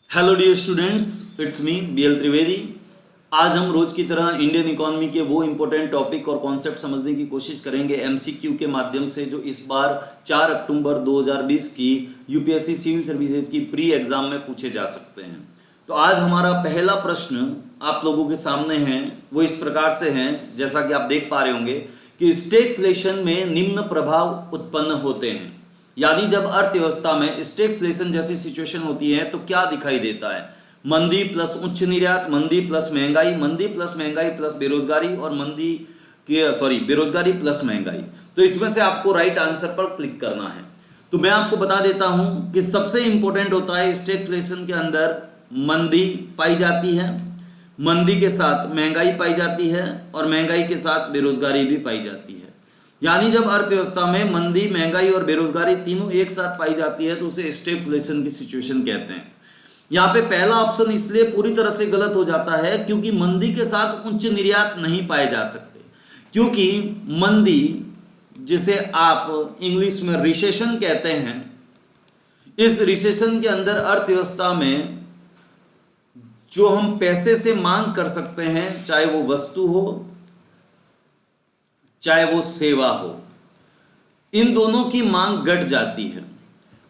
Hello dear students, it's me BL Trivedi. आज हम रोज की तरह इंडियन इकोनॉमी के वो इंपॉर्टेंट टॉपिक और कॉन्सेप्ट समझने की कोशिश करेंगे एमसीक्यू के माध्यम से, जो इस बार 4 अक्टूबर 2020 की यूपीएससी सिविल सर्विसेज की प्री एग्जाम में पूछे जा सकते हैं। तो आज हमारा पहला प्रश्न आप लोगों के सामने है, वो इस प्रकार से है, जैसा कि आप देख पा रहे होंगे कि स्टेटफ्लेशन में निम्न प्रभाव उत्पन्न होते हैं। यानी जब अर्थव्यवस्था में स्टेगफ्लेशन जैसी सिचुएशन होती है तो क्या दिखाई देता है? मंदी प्लस उच्च निर्यात, मंदी प्लस महंगाई, मंदी प्लस महंगाई प्लस बेरोजगारी, और बेरोजगारी प्लस महंगाई। तो इसमें से आपको राइट आंसर पर क्लिक करना है। तो मैं आपको बता देता हूं कि सबसे इंपॉर्टेंट होता है स्टेगफ्लेशन के अंदर मंदी पाई जाती है, मंदी के साथ महंगाई पाई जाती है, और महंगाई के साथ बेरोजगारी भी पाई जाती है। यानी जब अर्थव्यवस्था में मंदी, महंगाई और बेरोजगारी तीनों एक साथ पाई जाती है तो उसे स्टेगफ्लेशन की सिचुएशन कहते हैं। यहाँ पे पहला ऑप्शन इसलिए पूरी तरह से गलत हो जाता है क्योंकि मंदी के साथ उच्च निर्यात नहीं पाए जा सकते, क्योंकि मंदी, जिसे आप इंग्लिश में रिसेशन कहते हैं, इस रिसेशन के अंदर अर्थव्यवस्था में जो हम पैसे से मांग कर सकते हैं, चाहे वो वस्तु हो चाहे वो सेवा हो, इन दोनों की मांग घट जाती है।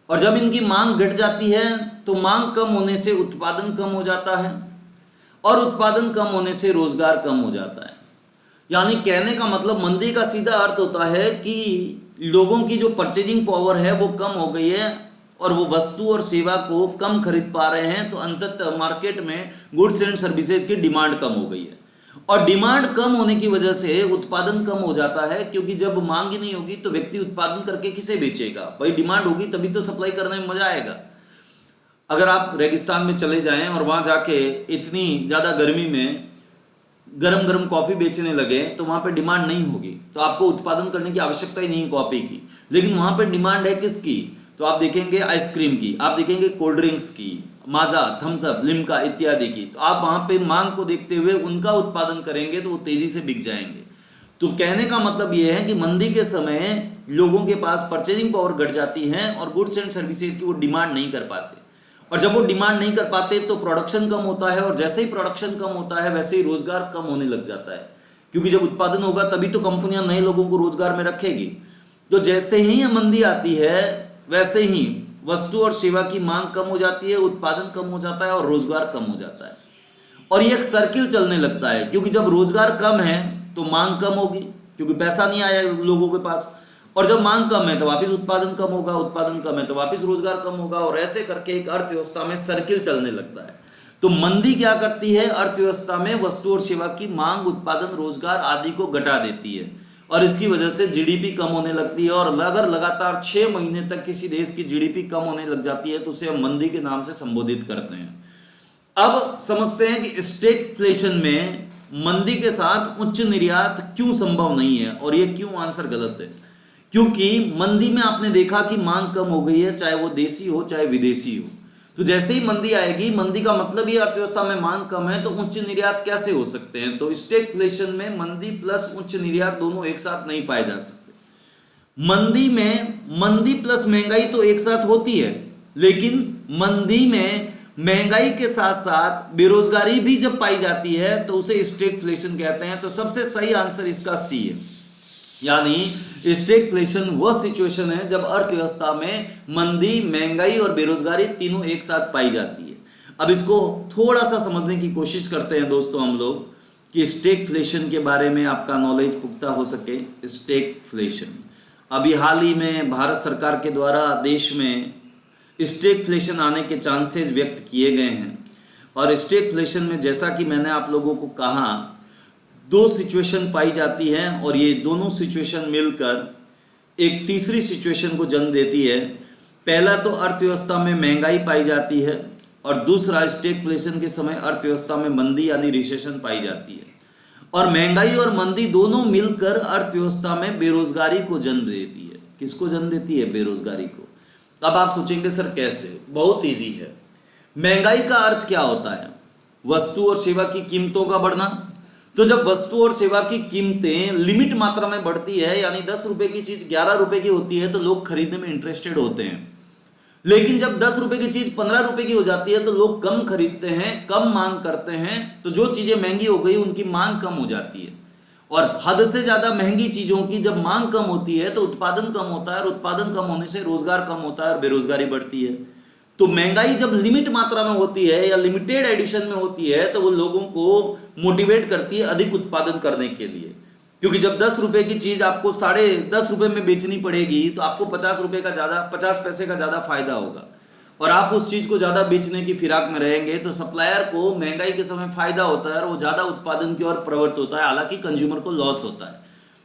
और जब इनकी मांग घट जाती है तो मांग कम होने से उत्पादन कम हो जाता है, और उत्पादन कम होने से रोजगार कम हो जाता है। यानी कहने का मतलब मंदी का सीधा अर्थ होता है कि लोगों की जो परचेजिंग पावर है वो कम हो गई है और वो वस्तु और सेवा को कम खरीद पा रहे हैं। तो अंततः मार्केट में गुड्स एंड सर्विसेज की डिमांड कम हो गई है, और डिमांड कम होने की वजह से उत्पादन कम हो जाता है, क्योंकि जब मांग ही नहीं होगी तो व्यक्ति उत्पादन करके किसे बेचेगा? भाई डिमांड होगी तभी तो सप्लाई करने में मजा आएगा। अगर आप रेगिस्तान में चले जाएं और वहां जाके इतनी ज्यादा गर्मी में गरम गरम कॉफी बेचने लगे तो वहां पे डिमांड नहीं होगी, तो आपको उत्पादन करने की आवश्यकता ही नहीं है कॉफी की। लेकिन वहां पे डिमांड है किसकी? तो आप देखेंगे आइसक्रीम की, आप देखेंगे कोल्ड ड्रिंक्स की, माजा, थम्स अप, लिम्का इत्यादि की। तो आप वहां पे मांग को देखते हुए उनका उत्पादन करेंगे तो वो तेजी से बिक जाएंगे। तो कहने का मतलब ये है कि मंदी के समय लोगों के पास परचेजिंग पावर घट जाती है और गुड्स एंड सर्विसेज की वो डिमांड नहीं कर पाते, और जब वो डिमांड नहीं कर पाते तो प्रोडक्शन कम होता है, और जैसे ही प्रोडक्शन कम होता है वैसे ही रोजगार कम होने लग जाता है, क्योंकि जब उत्पादन होगा तभी तो कंपनियां नए लोगों को रोजगार में रखेगी। तो जैसे ही मंदी आती है वैसे ही वस्तु और सेवा की मांग कम हो जाती है, उत्पादन कम हो जाता है और रोजगार कम हो जाता है, और ये एक सर्किल चलने लगता है। क्योंकि जब रोजगार कम है तो मांग कम होगी, क्योंकि पैसा नहीं आया लोगों के पास, और जब मांग कम है तो वापस उत्पादन कम होगा, उत्पादन कम है तो वापस रोजगार कम होगा, और ऐसे करके एक अर्थव्यवस्था में सर्किल चलने लगता है। तो मंदी क्या करती है? अर्थव्यवस्था में वस्तु और सेवा की मांग, उत्पादन, रोजगार आदि को घटा देती है, और इसकी वजह से जीडीपी कम होने लगती है। और अगर लगातार 6 महीने तक किसी देश की जीडीपी कम होने लग जाती है तो उसे हम मंदी के नाम से संबोधित करते हैं। अब समझते हैं कि स्टेगफ्लेशन में मंदी के साथ उच्च निर्यात क्यों संभव नहीं है, और यह क्यों आंसर गलत है। क्योंकि मंदी में आपने देखा कि मांग कम हो गई है, चाहे वो देशी हो चाहे विदेशी हो। तो जैसे ही मंदी आएगी, मंदी का मतलब ही अर्थव्यवस्था में मांग कम है, तो उच्च निर्यात कैसे हो सकते हैं? तो स्टेगफ्लेशन में मंदी प्लस उच्च निर्यात दोनों एक साथ नहीं पाए जा सकते। मंदी में मंदी प्लस महंगाई तो एक साथ होती है, लेकिन मंदी में महंगाई के साथ साथ बेरोजगारी भी जब पाई जाती है तो उसे स्टेगफ्लेशन कहते हैं। तो सबसे सही आंसर इसका सी है। यानी स्टेगफ्लेशन वह सिचुएशन है जब अर्थव्यवस्था में मंदी, महंगाई और बेरोजगारी तीनों एक साथ पाई जाती है। अब इसको थोड़ा सा समझने की कोशिश करते हैं दोस्तों हम लोग, कि स्टेगफ्लेशन के बारे में आपका नॉलेज पुख्ता हो सके। स्टेगफ्लेशन अभी हाल ही में भारत सरकार के द्वारा देश में स्टेगफ्लेशन आने के चांसेस व्यक्त किए गए हैं, और स्टेगफ्लेशन में जैसा कि मैंने आप लोगों को कहा, 2 सिचुएशन पाई जाती हैं, और ये दोनों सिचुएशन मिलकर एक तीसरी सिचुएशन को जन्म देती है। पहला तो अर्थव्यवस्था में महंगाई पाई जाती है, और दूसरा स्टेगफ्लेशन के समय अर्थव्यवस्था में मंदी यानी रिसेशन पाई जाती है। और महंगाई और मंदी दोनों मिलकर अर्थव्यवस्था में बेरोजगारी को जन्म देती है। किसको जन्म देती है? बेरोजगारी को। अब आप सोचेंगे सर कैसे? बहुत ईजी है। महंगाई का अर्थ क्या होता है? वस्तु और सेवा की कीमतों का बढ़ना। तो जब वस्तु और सेवा की कीमतें लिमिट मात्रा में बढ़ती है, यानी 10 रुपए की चीज 11 रुपए की होती है, तो लोग खरीदने में इंटरेस्टेड होते हैं। लेकिन जब 10 रुपए की चीज 15 रुपए की हो जाती है तो लोग कम खरीदते हैं, कम मांग करते हैं, तो जो चीजें महंगी हो गई उनकी मांग कम हो जाती है। और हद से ज्यादा महंगी चीजों की जब मांग कम होती है तो उत्पादन कम होता है, और उत्पादन कम होने से रोजगार कम होता है और बेरोजगारी बढ़ती है। तो महंगाई जब लिमिट मात्रा में होती है या लिमिटेड एडिशन में होती है तो वो लोगों को मोटिवेट करती है अधिक उत्पादन करने के लिए, क्योंकि जब 10 रुपए की चीज आपको 10.5 रुपए में बेचनी पड़ेगी तो आपको 50 पैसे का ज्यादा फायदा होगा, और आप उस चीज को ज्यादा बेचने की फिराक में रहेंगे तो सप्लायर को महंगाई के समय फायदा होता है और वो ज्यादा उत्पादन की ओर प्रवृत्त होता है, हालांकि कंज्यूमर को लॉस होता है।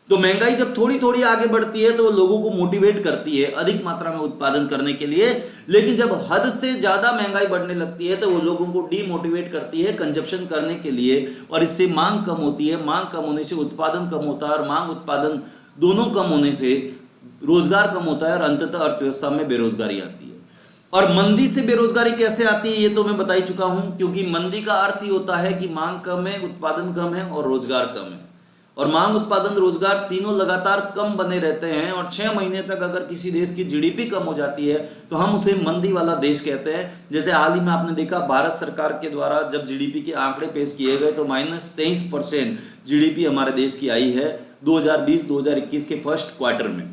तो महंगाई जब थोड़ी थोड़ी आगे बढ़ती है तो वो लोगों को मोटिवेट करती है अधिक मात्रा में उत्पादन करने के लिए, लेकिन जब हद से ज्यादा महंगाई बढ़ने लगती है तो वो लोगों को डीमोटिवेट करती है कंजप्शन करने के लिए, और इससे मांग कम होती है। मांग कम होने से उत्पादन कम होता है, और मांग उत्पादन दोनों कम होने से रोजगार कम होता है, और अंततः अर्थव्यवस्था में बेरोजगारी आती है। और मंदी से बेरोजगारी कैसे आती है ये तो मैं बता ही चुका हूं, क्योंकि मंदी का अर्थ ही होता है कि मांग कम है, उत्पादन कम है और रोजगार कम है। और मांग, उत्पादन, रोजगार तीनों लगातार कम बने रहते हैं, और 6 महीने तक अगर किसी देश की जीडीपी कम हो जाती है तो हम उसे मंदी वाला देश कहते हैं। जैसे हाल ही में आपने देखा भारत सरकार के द्वारा जब जीडीपी के आंकड़े पेश किए गए तो -23% जीडीपी हमारे देश की आई है 2020-2021 के फर्स्ट क्वार्टर में,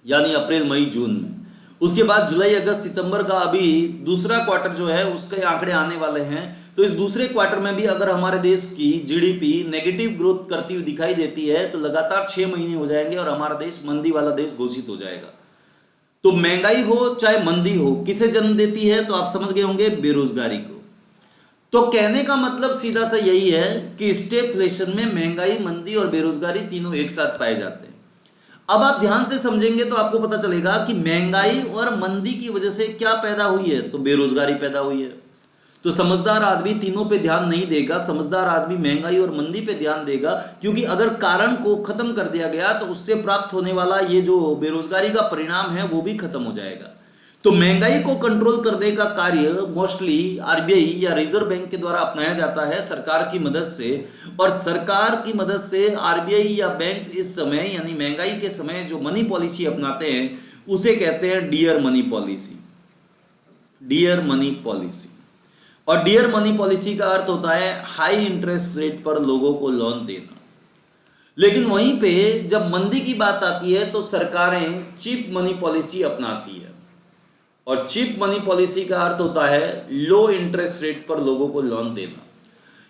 यानी अप्रैल, मई, जून में। उसके बाद जुलाई, अगस्त, सितंबर का अभी दूसरा क्वार्टर जो है उसके आंकड़े आने वाले हैं। तो इस दूसरे क्वार्टर में भी अगर हमारे देश की जीडीपी नेगेटिव ग्रोथ करती हुई दिखाई देती है तो लगातार 6 महीने हो जाएंगे और हमारा देश मंदी वाला देश घोषित हो जाएगा। तो महंगाई हो चाहे मंदी हो, किसे जन्म देती है तो आप समझ गए होंगे, बेरोजगारी को। तो कहने का मतलब सीधा सा यही है कि स्टेगफ्लेशन में महंगाई, मंदी और बेरोजगारी तीनों एक साथ पाए जाते हैं। अब आप ध्यान से समझेंगे तो आपको पता चलेगा कि महंगाई और मंदी की वजह से क्या पैदा हुई है, तो बेरोजगारी पैदा हुई है। तो समझदार आदमी तीनों पे ध्यान नहीं देगा, समझदार आदमी महंगाई और मंदी पे ध्यान देगा, क्योंकि अगर कारण को खत्म कर दिया गया तो उससे प्राप्त होने वाला ये जो बेरोजगारी का परिणाम है वो भी खत्म हो जाएगा। तो महंगाई को कंट्रोल करने का कार्य मोस्टली आरबीआई या रिजर्व बैंक के द्वारा अपनाया जाता है सरकार की मदद से, और सरकार की मदद से आरबीआई या बैंक इस समय यानी महंगाई के समय जो मनी पॉलिसी अपनाते हैं उसे कहते हैं dear money policy. Dear money policy, और डियर मनी पॉलिसी का अर्थ होता है हाई इंटरेस्ट रेट पर लोगों को लोन देना। लेकिन वहीं पे जब मंदी की बात आती है तो सरकारें चीप मनी पॉलिसी अपनाती है, और चीप मनी पॉलिसी का अर्थ होता है लो इंटरेस्ट रेट पर लोगों को लोन देना।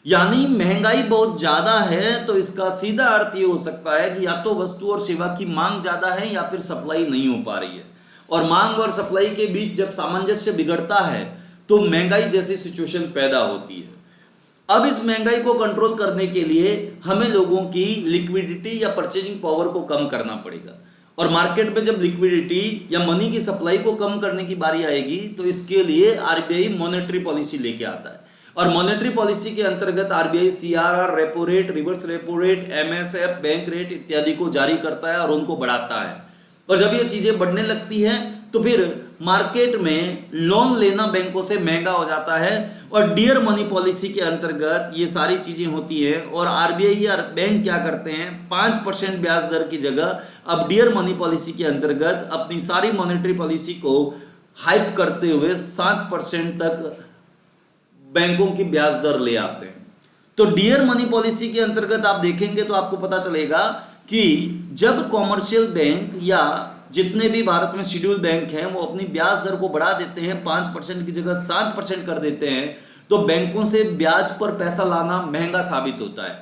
यानी महंगाई बहुत ज्यादा है तो इसका सीधा अर्थ ये हो सकता है कि या तो वस्तु और सेवा की मांग ज्यादा है या फिर सप्लाई नहीं हो पा रही है, और मांग और सप्लाई के बीच जब सामंजस्य बिगड़ता है तो महंगाई जैसी सिचुएशन पैदा होती है। अब इस महंगाई को कंट्रोल करने के लिए हमें लोगों की लिक्विडिटी या परचेजिंग पावर को कम करना पड़ेगा, और मार्केट में जब लिक्विडिटी या मनी की सप्लाई को कम करने की बारी आएगी तो इसके लिए आरबीआई मॉनेटरी पॉलिसी लेके आता है, और मॉनेटरी पॉलिसी के अंतर्गत RBI CRR, repo rate, reverse repo rate, MSF, bank rate इत्यादि को जारी करता है और उनको बढ़ाता है। और जब ये चीजें बढ़ने लगती हैं तो फिर मार्केट में लोन लेना बैंकों से महंगा हो जाता है, और डियर मनी पॉलिसी के अंतर्गत ये सारी चीजें होती है। और आरबीआई या बैंक क्या करते हैं, 5% ब्याज दर की जगह अब डियर मनी पॉलिसी के अंतर्गत अपनी सारी मॉनेटरी पॉलिसी को हाइप करते हुए 7% तक बैंकों की ब्याज दर ले आते हैं। तो डियर मनी पॉलिसी के अंतर्गत आप देखेंगे तो आपको पता चलेगा कि जब कॉमर्शियल बैंक या जितने भी भारत में शेड्यूल बैंक हैं वो अपनी ब्याज दर को बढ़ा देते हैं, 5% की जगह 7% कर देते हैं, तो बैंकों से ब्याज पर पैसा लाना महंगा साबित होता है,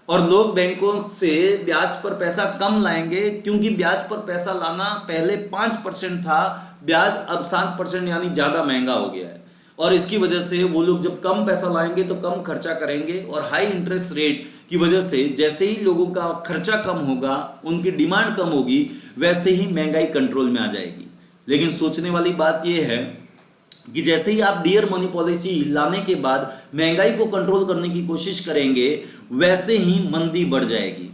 और लोग बैंकों से ब्याज पर पैसा कम लाएंगे, क्योंकि ब्याज पर पैसा लाना पहले 5% था, ब्याज अब 7% यानी ज्यादा महंगा हो गया है। और इसकी वजह से वो लोग जब कम पैसा लाएंगे तो कम खर्चा करेंगे, और हाई इंटरेस्ट रेट की वजह से जैसे ही लोगों का खर्चा कम होगा, उनकी डिमांड कम होगी, वैसे ही महंगाई कंट्रोल में आ जाएगी। लेकिन सोचने वाली बात यह है कि जैसे ही आप डियर मनी पॉलिसी लाने के बाद महंगाई को कंट्रोल करने की कोशिश करेंगे, वैसे ही मंदी बढ़ जाएगी,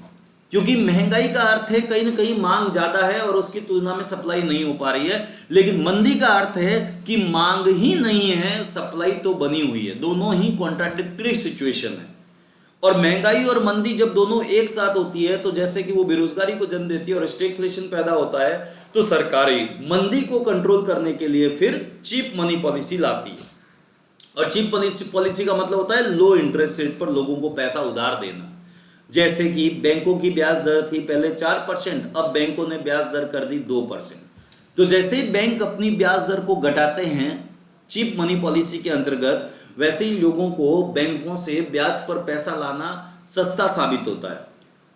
क्योंकि महंगाई का अर्थ है कहीं ना कहीं मांग ज्यादा है और उसकी तुलना में सप्लाई नहीं हो पा रही है। लेकिन मंदी का अर्थ है कि मांग ही नहीं है, सप्लाई तो बनी हुई है। दोनों ही कॉन्ट्राडिक्टरी सिचुएशन है, और महंगाई और मंदी जब दोनों एक साथ होती है तो जैसे कि वो बेरोजगारी को जन्म देती है और स्टैग्फ्लेशन पैदा होता है, तो सरकारें मंदी को कंट्रोल करने के लिए फिर चीप मनी पॉलिसी लाती है। और चीप मनी पॉलिसी का मतलब होता है लो इंटरेस्ट रेट पर लोगों को पैसा उधार देना। जैसे कि बैंकों की ब्याज दर थी पहले 4%, अब बैंकों ने ब्याज दर कर दी 2%। तो जैसे ही बैंक अपनी ब्याज दर को घटाते हैं चीप मनी पॉलिसी के अंतर्गत, वैसे ही लोगों को बैंकों से ब्याज पर पैसा लाना सस्ता साबित होता है।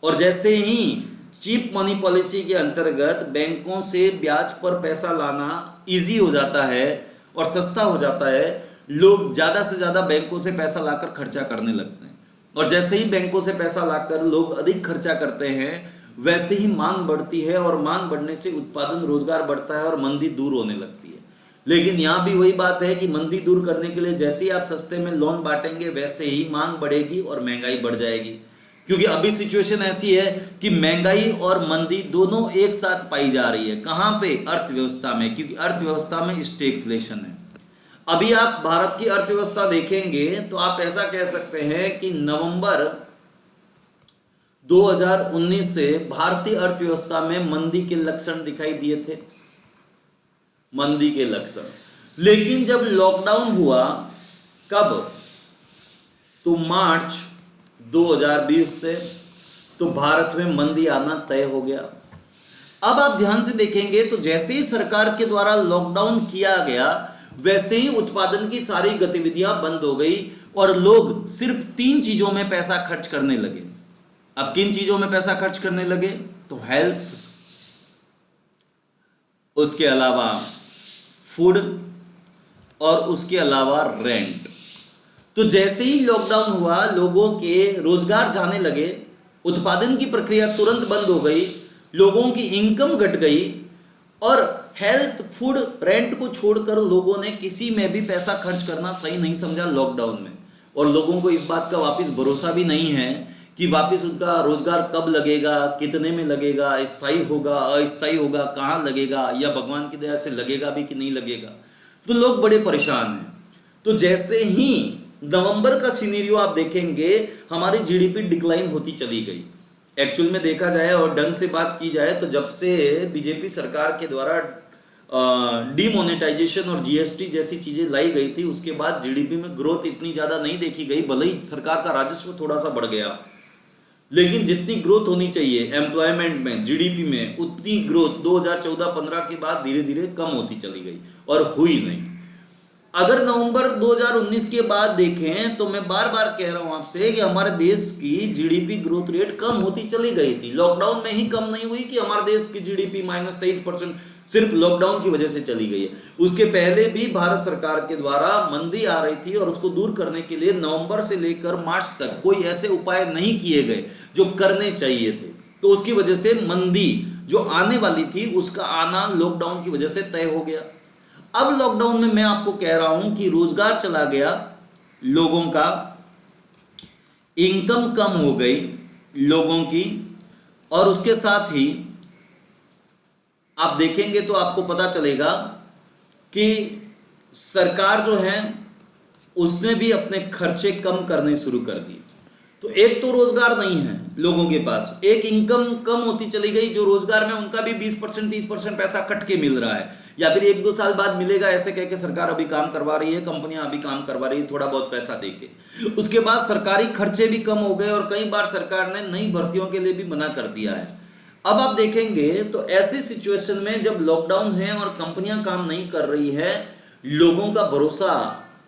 और जैसे ही चीप मनी पॉलिसी के अंतर्गत बैंकों से ब्याज पर पैसा लाना इजी हो जाता है और सस्ता हो जाता है, लोग ज्यादा से ज्यादा बैंकों से पैसा लाकर खर्चा करने लगते हैं। और जैसे ही बैंकों से पैसा लाकर लोग अधिक खर्चा करते हैं, वैसे ही मांग बढ़ती है और मांग बढ़ने से उत्पादन रोजगार बढ़ता है और मंदी दूर होने लगती है। लेकिन यहाँ भी वही बात है कि मंदी दूर करने के लिए जैसे ही आप सस्ते में लोन बांटेंगे वैसे ही मांग बढ़ेगी और महंगाई बढ़ जाएगी। क्योंकि अभी सिचुएशन ऐसी है कि महंगाई और मंदी दोनों एक साथ पाई जा रही है। कहां पे? अर्थव्यवस्था में, क्योंकि अर्थव्यवस्था में स्टैगफ्लेशन है। अभी आप भारत की अर्थव्यवस्था देखेंगे तो आप ऐसा कह सकते हैं कि नवंबर 2019 से भारतीय अर्थव्यवस्था में मंदी के लक्षण दिखाई दिए थे, मंदी के लक्षण। लेकिन जब लॉकडाउन हुआ, कब? तो मार्च 2020 से, तो भारत में मंदी आना तय हो गया। अब आप ध्यान से देखेंगे तो जैसे ही सरकार के द्वारा लॉकडाउन किया गया, वैसे ही उत्पादन की सारी गतिविधियां बंद हो गई और लोग सिर्फ 3 चीजों में पैसा खर्च करने लगे। अब किन चीजों में पैसा खर्च करने लगे? तो हेल्थ, उसके अलावा फूड और उसके अलावा रेंट। तो जैसे ही लॉकडाउन हुआ, लोगों के रोजगार जाने लगे, उत्पादन की प्रक्रिया तुरंत बंद हो गई, लोगों की इनकम घट गई और हेल्थ, फूड, रेंट को छोड़कर लोगों ने किसी में भी पैसा खर्च करना सही नहीं समझा लॉकडाउन में। और लोगों को इस बात का वापस भरोसा भी नहीं है कि वापस उनका रोजगार कब लगेगा, कितने में लगेगा, स्थायी होगा, अस्थायी होगा, कहाँ लगेगा, या भगवान की दया से लगेगा भी कि नहीं लगेगा। तो लोग बड़े परेशान हैं। तो जैसे ही नवंबर का सिनेरियो आप देखेंगे, हमारी जीडीपी डिक्लाइन होती चली गई। एक्चुअल में देखा जाए और ढंग से बात की जाए तो जब से बीजेपी सरकार के द्वारा डीमोनेटाइजेशन और जीएसटी जैसी चीजें लाई गई थी, उसके बाद जीडीपी में ग्रोथ इतनी ज्यादा नहीं देखी गई। भले ही सरकार का राजस्व थोड़ा सा बढ़ गया, लेकिन जितनी ग्रोथ होनी चाहिए एम्प्लॉयमेंट में, जीडीपी में, उतनी ग्रोथ 2014-15 के बाद धीरे धीरे कम होती चली गई और हुई नहीं। अगर नवंबर 2019 के बाद देखें तो मैं बार बार कह रहा हूं आपसे कि हमारे देश की जीडीपी ग्रोथ रेट कम होती चली गई थी। लॉकडाउन में ही कम नहीं हुई कि हमारे देश की जीडीपी -23% सिर्फ लॉकडाउन की वजह से चली गई है। उसके पहले भी भारत सरकार के द्वारा मंदी आ रही थी और उसको दूर करने के लिए नवंबर से लेकर मार्च तक कोई ऐसे उपाय नहीं किए गए जो करने चाहिए थे। तो उसकी वजह से मंदी जो आने वाली थी उसका आना लॉकडाउन की वजह से तय हो गया। अब लॉकडाउन में मैं आपको कह रहा हूं कि रोजगार चला गया, लोगों का इनकम कम हो गई लोगों की, और उसके साथ ही आप देखेंगे तो आपको पता चलेगा कि सरकार जो है उसने भी अपने खर्चे कम करने शुरू कर दिए। तो एक तो रोजगार नहीं है लोगों के पास, एक इनकम कम होती चली गई, जो रोजगार में उनका भी 20% 30% पैसा कट के मिल रहा है, या फिर 1-2 साल बाद मिलेगा ऐसे कह के सरकार अभी काम करवा रही है, कंपनियां अभी काम करवा रही है थोड़ा बहुत पैसा देके। उसके बाद सरकारी खर्चे भी कम हो गए और कई बार सरकार ने नई भर्तियों के लिए भी मना कर दिया है। अब आप देखेंगे तो ऐसी सिचुएशन में जब लॉकडाउन है और कंपनियां काम नहीं कर रही है, लोगों का भरोसा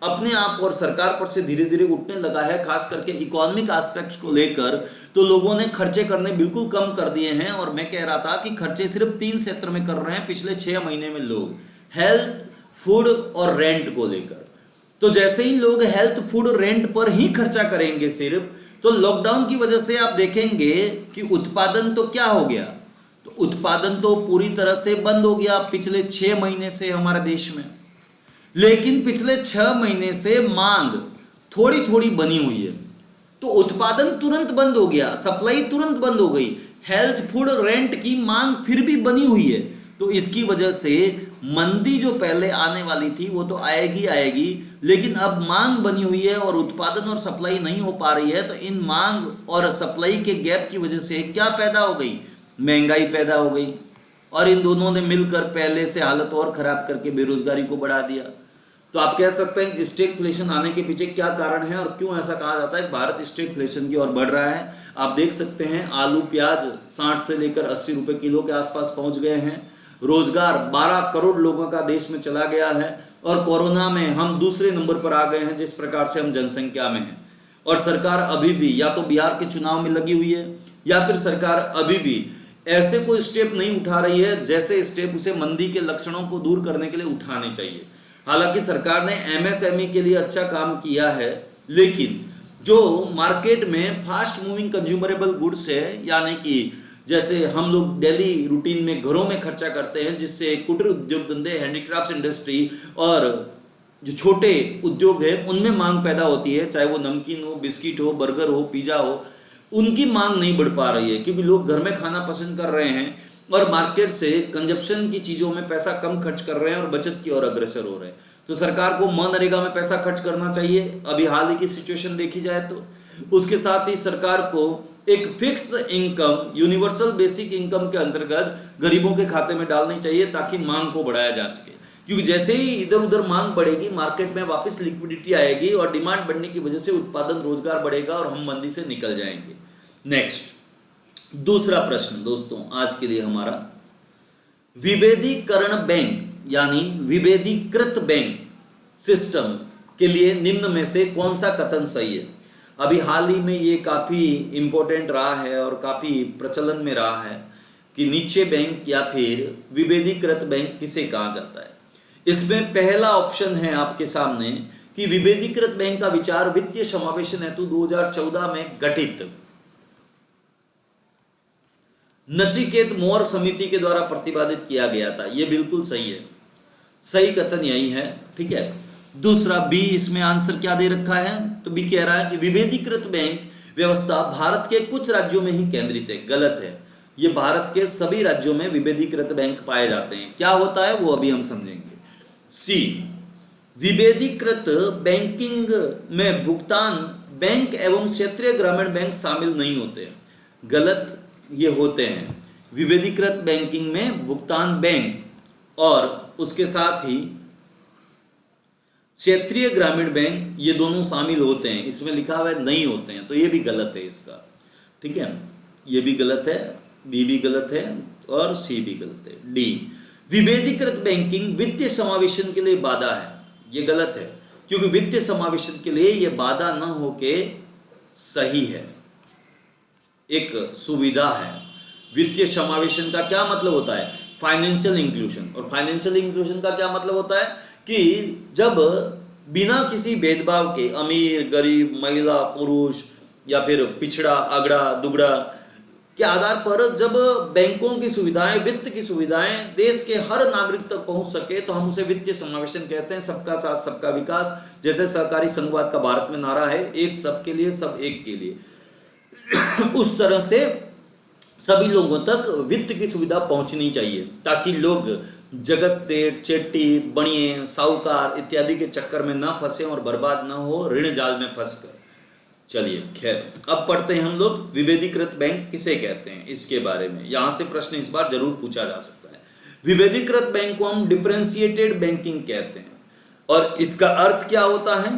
अपने आप और सरकार पर से धीरे धीरे उठने लगा है, खास करके इकोनॉमिक एस्पेक्ट्स को लेकर। तो लोगों ने खर्चे करने बिल्कुल कम कर दिए हैं। और मैं कह रहा था कि खर्चे सिर्फ 3 क्षेत्र में कर रहे हैं पिछले 6 महीने में लोग, हेल्थ, फूड और रेंट को लेकर। तो जैसे ही लोग हेल्थ, फूड, रेंट पर ही खर्चा करेंगे सिर्फ, तो लॉकडाउन की वजह से आप देखेंगे कि उत्पादन तो क्या हो गया, तो उत्पादन तो पूरी तरह से बंद हो गया पिछले 6 महीने से हमारे देश में। लेकिन पिछले 6 महीने से मांग थोड़ी थोड़ी बनी हुई है, तो उत्पादन तुरंत बंद हो गया, सप्लाई तुरंत बंद हो गई, हेल्थ, फूड, रेंट की मांग फिर भी बनी हुई है। तो इसकी वजह से मंदी जो पहले आने वाली थी वो तो आएगी आएगी, लेकिन अब मांग बनी हुई है और उत्पादन और सप्लाई नहीं हो पा रही है। तो इन मांग और सप्लाई के गैप की वजह से क्या पैदा हो गई? महंगाई पैदा हो गई। और इन दोनों ने मिलकर पहले से हालत और खराब करके बेरोजगारी को बढ़ा दिया। तो आप कह सकते हैं स्टैगफ्लेशन आने के पीछे क्या कारण है और क्यों ऐसा कहा जाता है भारत स्टैगफ्लेशन की ओर बढ़ रहा है। आप देख सकते हैं आलू प्याज 60 से लेकर 80 रुपए किलो के आसपास पहुंच गए हैं। रोजगार 12 करोड़ लोगों का देश में चला गया है और कोरोना में हम दूसरे नंबर पर आ गए हैं जिस प्रकार से हम जनसंख्या में हैं। और सरकार अभी भी या तो बिहार के चुनाव में लगी हुई है या फिर सरकार अभी भी ऐसे कोई स्टेप नहीं उठा रही है जैसे स्टेप उसे मंदी के लक्षणों को दूर करने के लिए उठाने चाहिए। हालांकि सरकार ने एमएसएमई के लिए अच्छा काम किया है, लेकिन जो मार्केट में फास्ट मूविंग कंज्यूमरेबल गुड्स है, यानी कि जैसे हम लोग डेली रूटीन में घरों में खर्चा करते हैं, जिससे कुटीर उद्योग धंधे, हैंडीक्राफ्ट इंडस्ट्री और जो छोटे उद्योग है उनमें मांग पैदा होती है, चाहे वो नमकीन हो, बिस्किट हो, बर्गर हो, पिज्जा हो, उनकी मांग नहीं बढ़ पा रही है क्योंकि लोग घर में खाना पसंद कर रहे हैं और मार्केट से कंजप्शन की चीजों में पैसा कम खर्च कर रहे हैं और बचत की ओर अग्रसर हो रहे हैं। तो सरकार को मनरेगा में पैसा खर्च करना चाहिए अभी हाल ही की सिचुएशन देखी जाए तो। उसके साथ ही सरकार को एक fix income, universal basic income के अंतर्गत गरीबों के खाते में डालनी चाहिए ताकि मांग को बढ़ाया जा सके, क्योंकि जैसे ही इधर उधर मांग बढ़ेगी मार्केट में वापस लिक्विडिटी आएगी और डिमांड बढ़ने की वजह से उत्पादन, रोजगार बढ़ेगा और हम मंदी से निकल जाएंगे। नेक्स्ट, दूसरा प्रश्न दोस्तों आज के लिए हमारा, विभेदीकरण बैंक यानी विभेदीकृत बैंक सिस्टम के लिए निम्न में से कौन सा कथन सही है। अभी हाल ही में ये काफी इंपॉर्टेंट रहा है और काफी प्रचलन में रहा है कि निश्चय बैंक या फिर विभेदीकृत बैंक किसे कहा जाता है। इसमें पहला ऑप्शन है आपके सामने कि विभेदीकृत बैंक का विचार वित्तीय समावेशन हेतु 2014 में गठित नचिकेत मोर समिति के द्वारा प्रतिपादित किया गया था। यह बिल्कुल सही है, सही कथन यही है, ठीक है। दूसरा बी, इसमें आंसर क्या दे रखा है, तो बी कह रहा है कि विभेदीकृत बैंक व्यवस्था भारत के कुछ राज्यों में ही केंद्रित है। गलत है, ये भारत के सभी राज्यों में विभेदीकृत बैंक पाए जाते हैं। क्या होता है वो अभी हम समझेंगे। सी, विभेदीकृत बैंकिंग में भुगतान बैंक एवं क्षेत्रीय ग्रामीण बैंक शामिल नहीं होते। गलत, ये होते हैं। विभेदीकृत बैंकिंग में भुगतान बैंक और उसके साथ ही क्षेत्रीय ग्रामीण बैंक, ये दोनों शामिल होते हैं। इसमें लिखा हुआ है नहीं होते हैं, तो ये भी गलत है इसका, ठीक है। ये भी गलत है, बी भी गलत है और सी भी गलत है। डी, विभेदीकृत बैंकिंग वित्तीय समावेशन के लिए बाधा है। ये गलत है क्योंकि वित्तीय समावेशन के लिए ये बाधा न होके सही है, एक सुविधा है। वित्तीय समावेशन का क्या मतलब होता है, फाइनेंशियल इंक्लूजन। और फाइनेंशियल इंक्लूजन का क्या मतलब होता है कि जब बिना किसी भेदभाव के अमीर, गरीब, महिला, पुरुष या फिर पिछड़ा, अगड़ा, दुगड़ा के आधार पर जब बैंकों की सुविधाएं, वित्त की सुविधाएं देश के हर नागरिक तक पहुंच सके तो हम उसे वित्तीय समावेशन कहते हैं। सबका साथ सबका विकास, जैसे सहकारी संघवाद का भारत में नारा है, एक सबके लिए सब एक के लिए, उस तरह से सभी लोगों तक वित्त की सुविधा पहुंचनी चाहिए ताकि लोग जगत सेठ, चेट्टी, बनिए, साहूकार इत्यादि के चक्कर में ना फंसे और बर्बाद ना हो ऋण जाल में फंसकर। चलिए खैर, अब पढ़ते हैं हम लोग विभेदीकृत बैंक किसे कहते हैं इसके बारे में। यहां से प्रश्न इस बार जरूर पूछा जा सकता है। विभेदीकृत बैंक को हम डिफरेंशिएटेड बैंकिंग कहते हैं और इसका अर्थ क्या होता है,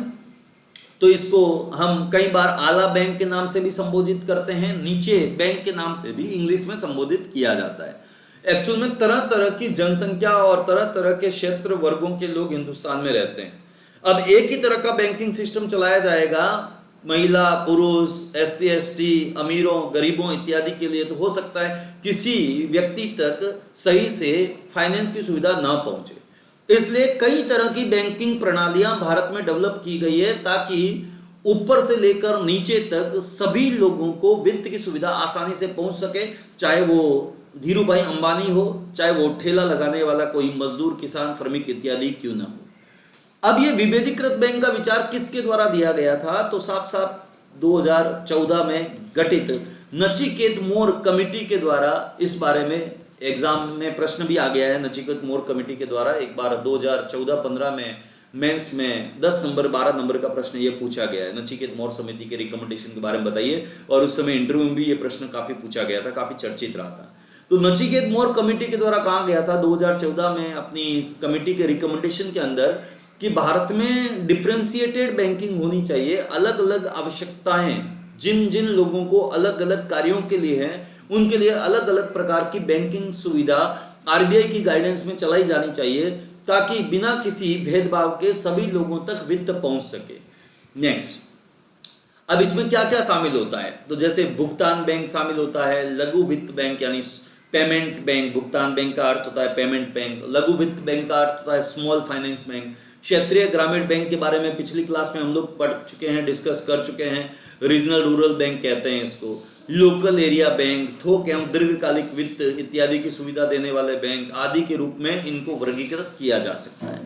तो इसको हम कई बार आला बैंक के नाम से भी संबोधित करते हैं, नीचे बैंक के नाम से भी इंग्लिश में संबोधित किया जाता है। एक्चुअल में तरह तरह की जनसंख्या और तरह तरह के क्षेत्र वर्गों के लोग हिंदुस्तान में रहते हैं। अब एक ही तरह का बैंकिंग सिस्टम चलाया जाएगा महिला, पुरुष, SC ST, अमीरों, गरीबों इत्यादि के लिए, तो हो सकता है किसी व्यक्ति तक सही से फाइनेंस की सुविधा ना पहुंचे। इसलिए कई तरह की बैंकिंग प्रणालियां भारत में डेवलप की गई है ताकि ऊपर से लेकर नीचे तक सभी लोगों को वित्त की सुविधा आसानी से पहुंच सके, चाहे वो धीरू भाई अंबानी हो, चाहे वो ठेला लगाने वाला कोई मजदूर, किसान, श्रमिक इत्यादि क्यों ना हो। अब ये विभेदीकृत बैंक का विचार किसके द्वारा दिया गया था, तो साफ साफ 2014 में गठित नचिकेत मोर कमेटी के द्वारा इस बारे में एग्जाम में प्रश्न भी आ गया है। नचिकेत मोर कमेटी के द्वारा एक बार 2014-15 में मेंस में 10 नंबर 12 नंबर का प्रश्न ये पूछा गया है, नचिकेत मोर समिति के रिकमेंडेशन के बारे में बताइए। और उस समय इंटरव्यू में भी ये प्रश्न काफी पूछा गया था, काफी चर्चित रहा था। तो नचिकेत मोर कमेटी के द्वारा कहा गया था 2014 में अपनी कमेटी के रिकमेंडेशन के अंदर कि भारत में डिफरेंशिएटेड बैंकिंग होनी चाहिए। अलग अलग आवश्यकताएं जिन जिन लोगों को अलग अलग कार्यों के लिए है, उनके लिए अलग अलग प्रकार की बैंकिंग सुविधा आरबीआई की गाइडेंस में चलाई जानी चाहिए, ताकि बिना किसी भेदभाव के सभी लोगों तक वित्त पहुंच सके। नेक्स्ट, अब इसमें क्या क्या शामिल होता है? तो जैसे भुगतान बैंक शामिल होता है, लघु वित्त बैंक यानी पेमेंट बैंक, भुगतान बैंक का अर्थ होता है पेमेंट बैंक, लघु वित्त बैंक का अर्थ होता है स्मॉल फाइनेंस बैंक, क्षेत्रीय ग्रामीण बैंक के बारे में पिछली क्लास में हम लोग पढ़ चुके हैं, डिस्कस कर चुके हैं, रीजनल रूरल बैंक कहते हैं इसको, लोकल एरिया बैंक, थोक एवं दीर्घकालिक वित्त इत्यादि की सुविधा देने वाले बैंक आदि के रूप में इनको वर्गीकृत किया जा सकता है।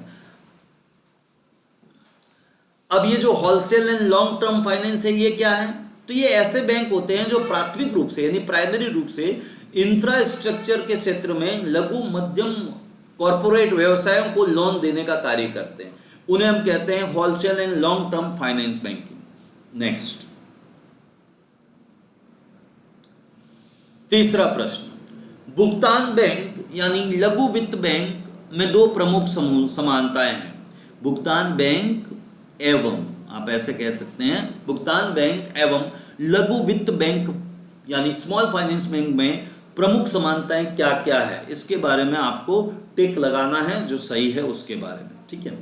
अब ये जो wholesale and long term finance है, ये क्या है? तो ये ऐसे बैंक होते हैं जो प्राथमिक रूप से यानी प्राइमरी रूप से इंफ्रास्ट्रक्चर के क्षेत्र में लघु मध्यम कॉरपोरेट व्यवसायों को लोन देने का कार्य करते हैं। उन्हें हम कहते हैं wholesale and long term finance banking. Next, तीसरा प्रश्न, भुगतान बैंक यानी लघु वित्त बैंक में दो प्रमुख समानताएं हैं। भुगतान बैंक एवं, आप ऐसे कह सकते हैं, भुगतान बैंक एवं लघु वित्त बैंक यानी स्मॉल फाइनेंस बैंक में प्रमुख समानताएं क्या क्या है, इसके बारे में आपको टिक लगाना है जो सही है उसके बारे में। ठीक है।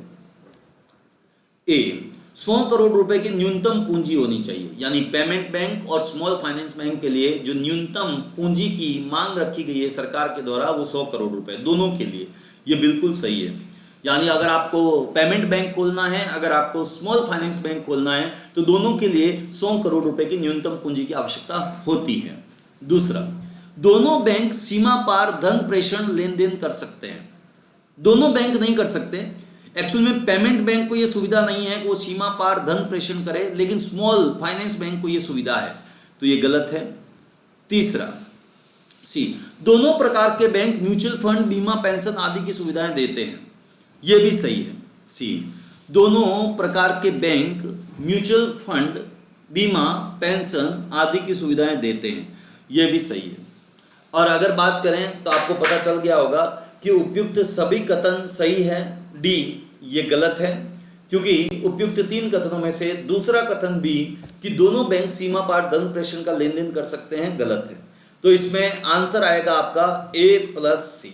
ए, 100 करोड़ रुपए की न्यूनतम पूंजी होनी चाहिए, यानी पेमेंट बैंक और स्मॉल फाइनेंस बैंक के लिए जो न्यूनतम पूंजी की मांग रखी गई है सरकार के द्वारा वो 100 करोड़ रुपए दोनों के लिए, ये बिल्कुल सही है। यानी अगर आपको पेमेंट बैंक खोलना है, अगर आपको स्मॉल फाइनेंस बैंक खोलना है, तो दोनों के लिए 100 करोड़ रुपए की न्यूनतम पूंजी की आवश्यकता होती है। दूसरा, दोनों बैंक सीमा पार धन प्रेषण लेन देन कर सकते हैं। दोनों बैंक नहीं कर सकते। एक्चुअल में पेमेंट बैंक को यह सुविधा नहीं है कि वो सीमा पार धन प्रेषण करे, लेकिन स्मॉल फाइनेंस बैंक को यह सुविधा है, तो यह गलत है। तीसरा, सी, दोनों प्रकार के बैंक म्यूचुअल फंड, बीमा, पेंशन आदि की सुविधाएं देते हैं, यह भी सही है। सी, दोनों प्रकार के बैंक म्यूचुअल फंड, बीमा, पेंशन आदि की सुविधाएं देते हैं, यह भी सही है। और अगर बात करें तो आपको पता चल गया होगा कि उपयुक्त सभी कथन सही है, डी ये गलत है, क्योंकि उपयुक्त 3 कथनों में से दूसरा कथन बी कि दोनों बैंक सीमा पार धन प्रेषण का लेन देन कर सकते हैं गलत है। तो इसमें आंसर आएगा आपका ए प्लस सी,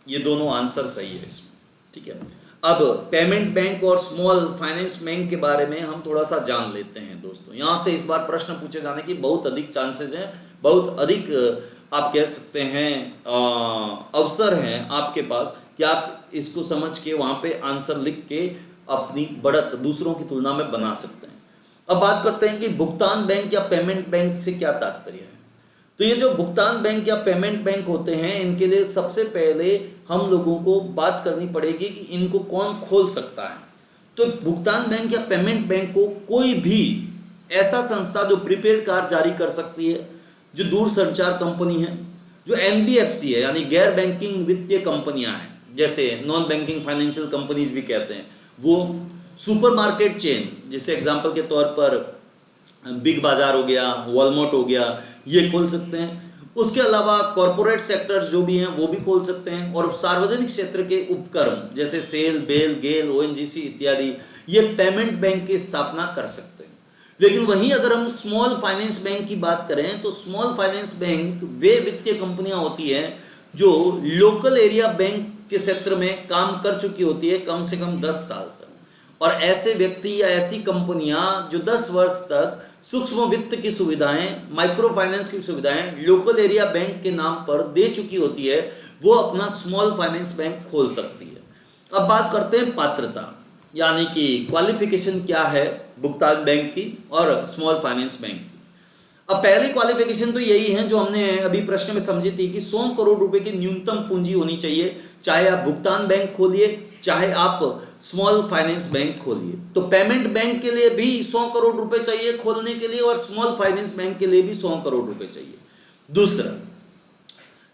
ये दोनों आंसर सही है इसमें। ठीक है। अब पेमेंट बैंक और स्मॉल फाइनेंस बैंक के बारे में हम थोड़ा सा जान लेते हैं दोस्तों। यहां से इस बार प्रश्न पूछे जाने की बहुत अधिक चांसेस हैं, बहुत अधिक आप कह सकते हैं अवसर हैं आपके पास कि आप इसको समझ के वहां पे आंसर लिख के अपनी बढ़त दूसरों की तुलना में बना सकते हैं। अब बात करते हैं कि भुगतान बैंक या पेमेंट बैंक से क्या तात्पर्य है। तो ये जो भुगतान बैंक या पेमेंट बैंक होते हैं, इनके लिए सबसे पहले हम लोगों को बात करनी पड़ेगी कि इनको कौन खोल सकता है। तो भुगतान बैंक या पेमेंट बैंक को कोई भी ऐसा संस्था जो प्रीपेड कार्ड जारी कर सकती है, जो दूरसंचार कंपनी है, जो एनबीएफसी है यानी गैर बैंकिंग वित्तीय कंपनियां हैं, जैसे नॉन बैंकिंग फाइनेंशियल कंपनीज भी कहते हैं, वो सुपरमार्केट चेन, जैसे एग्जांपल के तौर पर बिग बाजार हो गया, वॉलमार्ट हो गया, ये खोल सकते हैं। उसके अलावा कॉरपोरेट सेक्टर्स जो भी हैं वो भी खोल सकते हैं, और सार्वजनिक क्षेत्र के उपक्रम जैसे सेल, बेल, गेल, ओएनजीसी इत्यादि ये पेमेंट बैंक की स्थापना कर सकते हैं। लेकिन वहीं अगर हम स्मॉल फाइनेंस बैंक की बात करें तो स्मॉल फाइनेंस बैंक वे वित्तीय कंपनियां होती हैं जो लोकल एरिया बैंक के क्षेत्र में काम कर चुकी होती है कम से कम 10 साल तक, और ऐसे व्यक्ति या ऐसी कंपनियां जो 10 वर्ष तक सूक्ष्म वित्त की सुविधाएं, माइक्रो फाइनेंस की सुविधाएं लोकल एरिया बैंक के नाम पर दे चुकी होती है, वो अपना स्मॉल फाइनेंस बैंक खोल सकती है। अब बात करते हैं पात्रता, यानी कि क्वालिफिकेशन क्या है भुगतान बैंक की और स्मॉल फाइनेंस बैंक की। अब पहली क्वालिफिकेशन तो यही है जो हमने अभी प्रश्न में समझी थी कि 100 करोड़ रुपए की न्यूनतम पूंजी होनी चाहिए, चाहे आप भुगतान बैंक खोलिए, चाहे आप स्मॉल फाइनेंस बैंक खोलिए। तो पेमेंट बैंक के लिए भी 100 करोड़ रुपए चाहिए खोलने के लिए, और स्मॉल फाइनेंस बैंक के लिए भी 100 करोड़ रुपए चाहिए। दूसरा,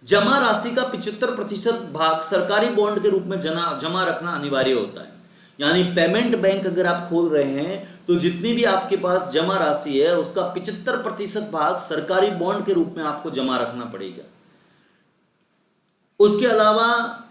जमा राशि का 75% भाग सरकारी बॉन्ड के रूप में जमा रखना अनिवार्य होता है। यानी पेमेंट बैंक अगर आप खोल रहे हैं तो जितनी भी आपके पास जमा राशि है उसका 75% भाग सरकारी बॉन्ड के रूप में आपको जमा रखना पड़ेगा। उसके अलावा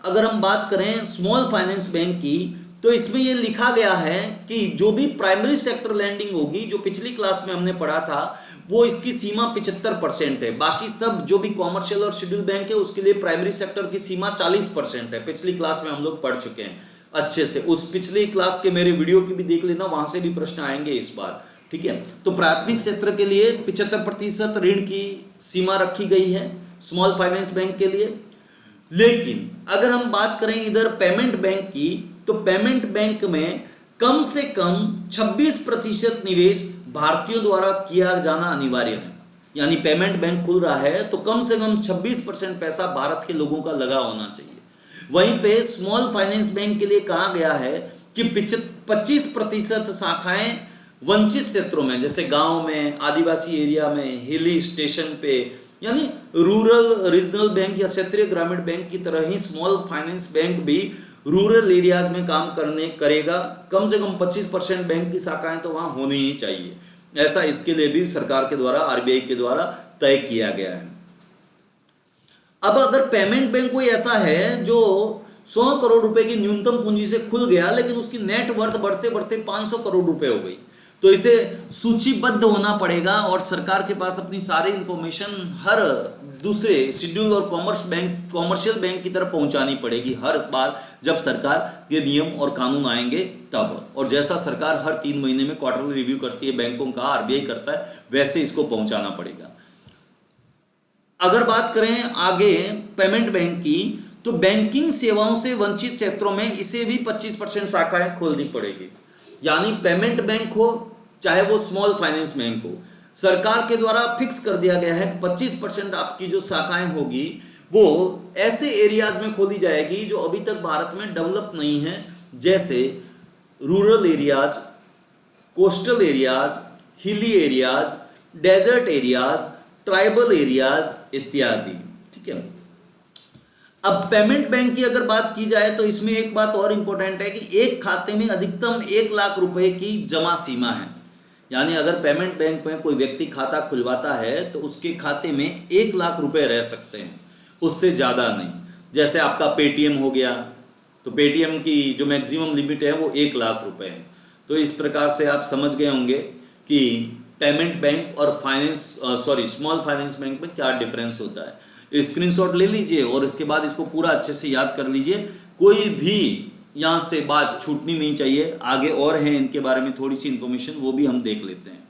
अगर हम बात करें स्मॉल फाइनेंस बैंक की, तो इसमें यह लिखा गया है कि जो भी प्राइमरी सेक्टर लैंडिंग होगी, जो पिछली क्लास में हमने पढ़ा था, वो इसकी सीमा 75% है। बाकी सब जो भी कॉमर्शियल और शेड्यूल बैंक है उसके लिए प्राइमरी सेक्टर की सीमा 40% है। पिछली क्लास में हम लोग पढ़ चुके हैं अच्छे से। उस पिछली क्लास के मेरे वीडियो की भी देख लेना, वहां से भी प्रश्न आएंगे इस बार, ठीक है। तो प्राथमिक क्षेत्र के लिए 75% ऋण की सीमा रखी गई है स्मॉल फाइनेंस बैंक के लिए। लेकिन अगर हम बात करें इधर पेमेंट बैंक की, तो पेमेंट बैंक में कम से कम 26% निवेश भारतीयों द्वारा किया जाना अनिवार्य है। यानी पेमेंट बैंक खुल रहा है तो कम से कम 26% पैसा भारत के लोगों का लगा होना चाहिए। वहीं पे स्मॉल फाइनेंस बैंक के लिए कहा गया है कि 25% शाखाएं वंचित क्षेत्रों में, जैसे गांव में, आदिवासी एरिया में, हिली स्टेशन पे, यानी रूरल रीजनल बैंक या क्षेत्रीय ग्रामीण बैंक की तरह ही स्मॉल फाइनेंस बैंक भी रूरल एरियाज में काम करेगा। कम से कम 25% बैंक की शाखाएं तो वहां होनी ही चाहिए। ऐसा इसके लिए भी सरकार के द्वारा, आरबीआई के द्वारा तय किया गया है। अब अगर पेमेंट बैंक कोई ऐसा है जो 100 करोड़ रुपए की न्यूनतम पूंजी से खुल गया, लेकिन उसकी नेट वर्थ बढ़ते बढ़ते 500 करोड़ रुपए हो गई, तो इसे सूचीबद्ध होना पड़ेगा और सरकार के पास अपनी सारी इंफॉर्मेशन हर दूसरे शेड्यूल और कॉमर्शियल बैंक की तरफ पहुंचानी पड़ेगी हर बार जब सरकार के नियम और कानून आएंगे तब। और जैसा सरकार हर 3 महीने में क्वार्टरली रिव्यू करती है बैंकों का, आरबीआई करता है, वैसे इसको पहुंचाना पड़ेगा। अगर बात करें आगे पेमेंट बैंक की, तो बैंकिंग सेवाओं से वंचित क्षेत्रों में इसे भी 25% शाखाएं खोलनी पड़ेगी। यानी पेमेंट बैंक हो चाहे वो स्मॉल फाइनेंस बैंक हो, सरकार के द्वारा फिक्स कर दिया गया है 25% आपकी जो शाखाएं होगी वो ऐसे एरियाज में खोली जाएगी जो अभी तक भारत में डेवलप नहीं है, जैसे rural areas, coastal areas, hilly areas, desert areas, tribal areas इत्यादि, ठीक है। अब पेमेंट बैंक की अगर बात की जाए तो इसमें एक बात और इंपॉर्टेंट है कि एक खाते में अधिकतम 1 लाख रुपए की जमा सीमा है। यानी अगर पेमेंट बैंक में कोई व्यक्ति खाता खुलवाता है तो उसके खाते में 1 लाख रुपए रह सकते हैं, उससे ज्यादा नहीं। जैसे आपका पेटीएम हो गया, तो पेटीएम की जो मैक्सिमम लिमिट है वो 1 लाख रुपए है। तो इस प्रकार से आप समझ गए होंगे कि पेमेंट बैंक और स्मॉल फाइनेंस बैंक में क्या डिफरेंस होता है। स्क्रीनशॉट ले लीजिए और इसके बाद इसको पूरा अच्छे से याद कर लीजिए। कोई भी यहां से बात छूटनी नहीं चाहिए। आगे और है इनके बारे में थोड़ी सी इंफॉर्मेशन, वो भी हम देख लेते हैं।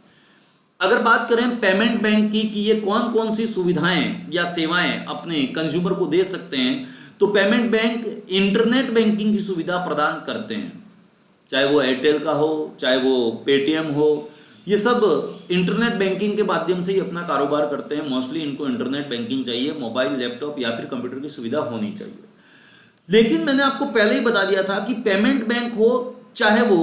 अगर बात करें पेमेंट बैंक की कि ये कौन कौन सी सुविधाएं या सेवाएं अपने कंज्यूमर को दे सकते हैं, तो पेमेंट बैंक इंटरनेट बैंकिंग की सुविधा प्रदान करते हैं। चाहे वो एयरटेल का हो, चाहे वो पेटीएम हो, ये सब इंटरनेट बैंकिंग के माध्यम से ही अपना कारोबार करते हैं। मोस्टली इनको इंटरनेट बैंकिंग चाहिए, मोबाइल, लैपटॉप या फिर कंप्यूटर की सुविधा होनी चाहिए। लेकिन मैंने आपको पहले ही बता दिया था कि पेमेंट बैंक हो चाहे वो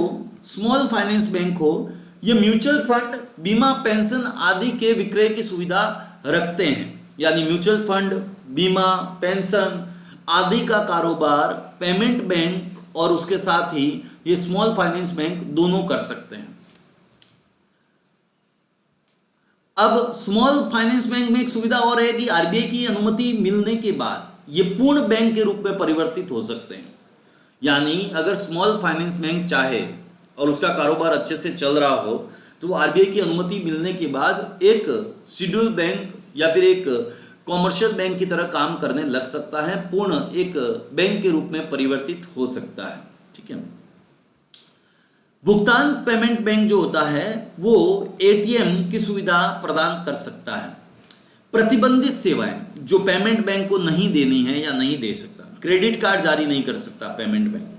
स्मॉल फाइनेंस बैंक हो, ये म्यूचुअल फंड, बीमा, पेंशन आदि के विक्रय की सुविधा रखते हैं। यानी म्यूचुअल फंड, बीमा, पेंशन आदि का कारोबार पेमेंट बैंक और उसके साथ ही ये स्मॉल फाइनेंस बैंक दोनों कर सकते हैं। अब स्मॉल फाइनेंस बैंक में एक सुविधा और है कि आरबीआई की अनुमति मिलने के बाद ये पूर्ण बैंक के रूप में परिवर्तित हो सकते हैं। यानी अगर स्मॉल फाइनेंस बैंक चाहे और उसका कारोबार अच्छे से चल रहा हो तो वो आरबीआई की अनुमति मिलने के बाद एक शेड्यूल बैंक या फिर एक कॉमर्शियल बैंक की तरह काम करने लग सकता है, पूर्ण एक बैंक के रूप में परिवर्तित हो सकता है, ठीक है। भुगतान पेमेंट बैंक जो होता है वो एटीएम की सुविधा प्रदान कर सकता है। प्रतिबंधित सेवाएं जो पेमेंट बैंक को नहीं देनी है या नहीं दे सकता, क्रेडिट कार्ड जारी नहीं कर सकता पेमेंट बैंक।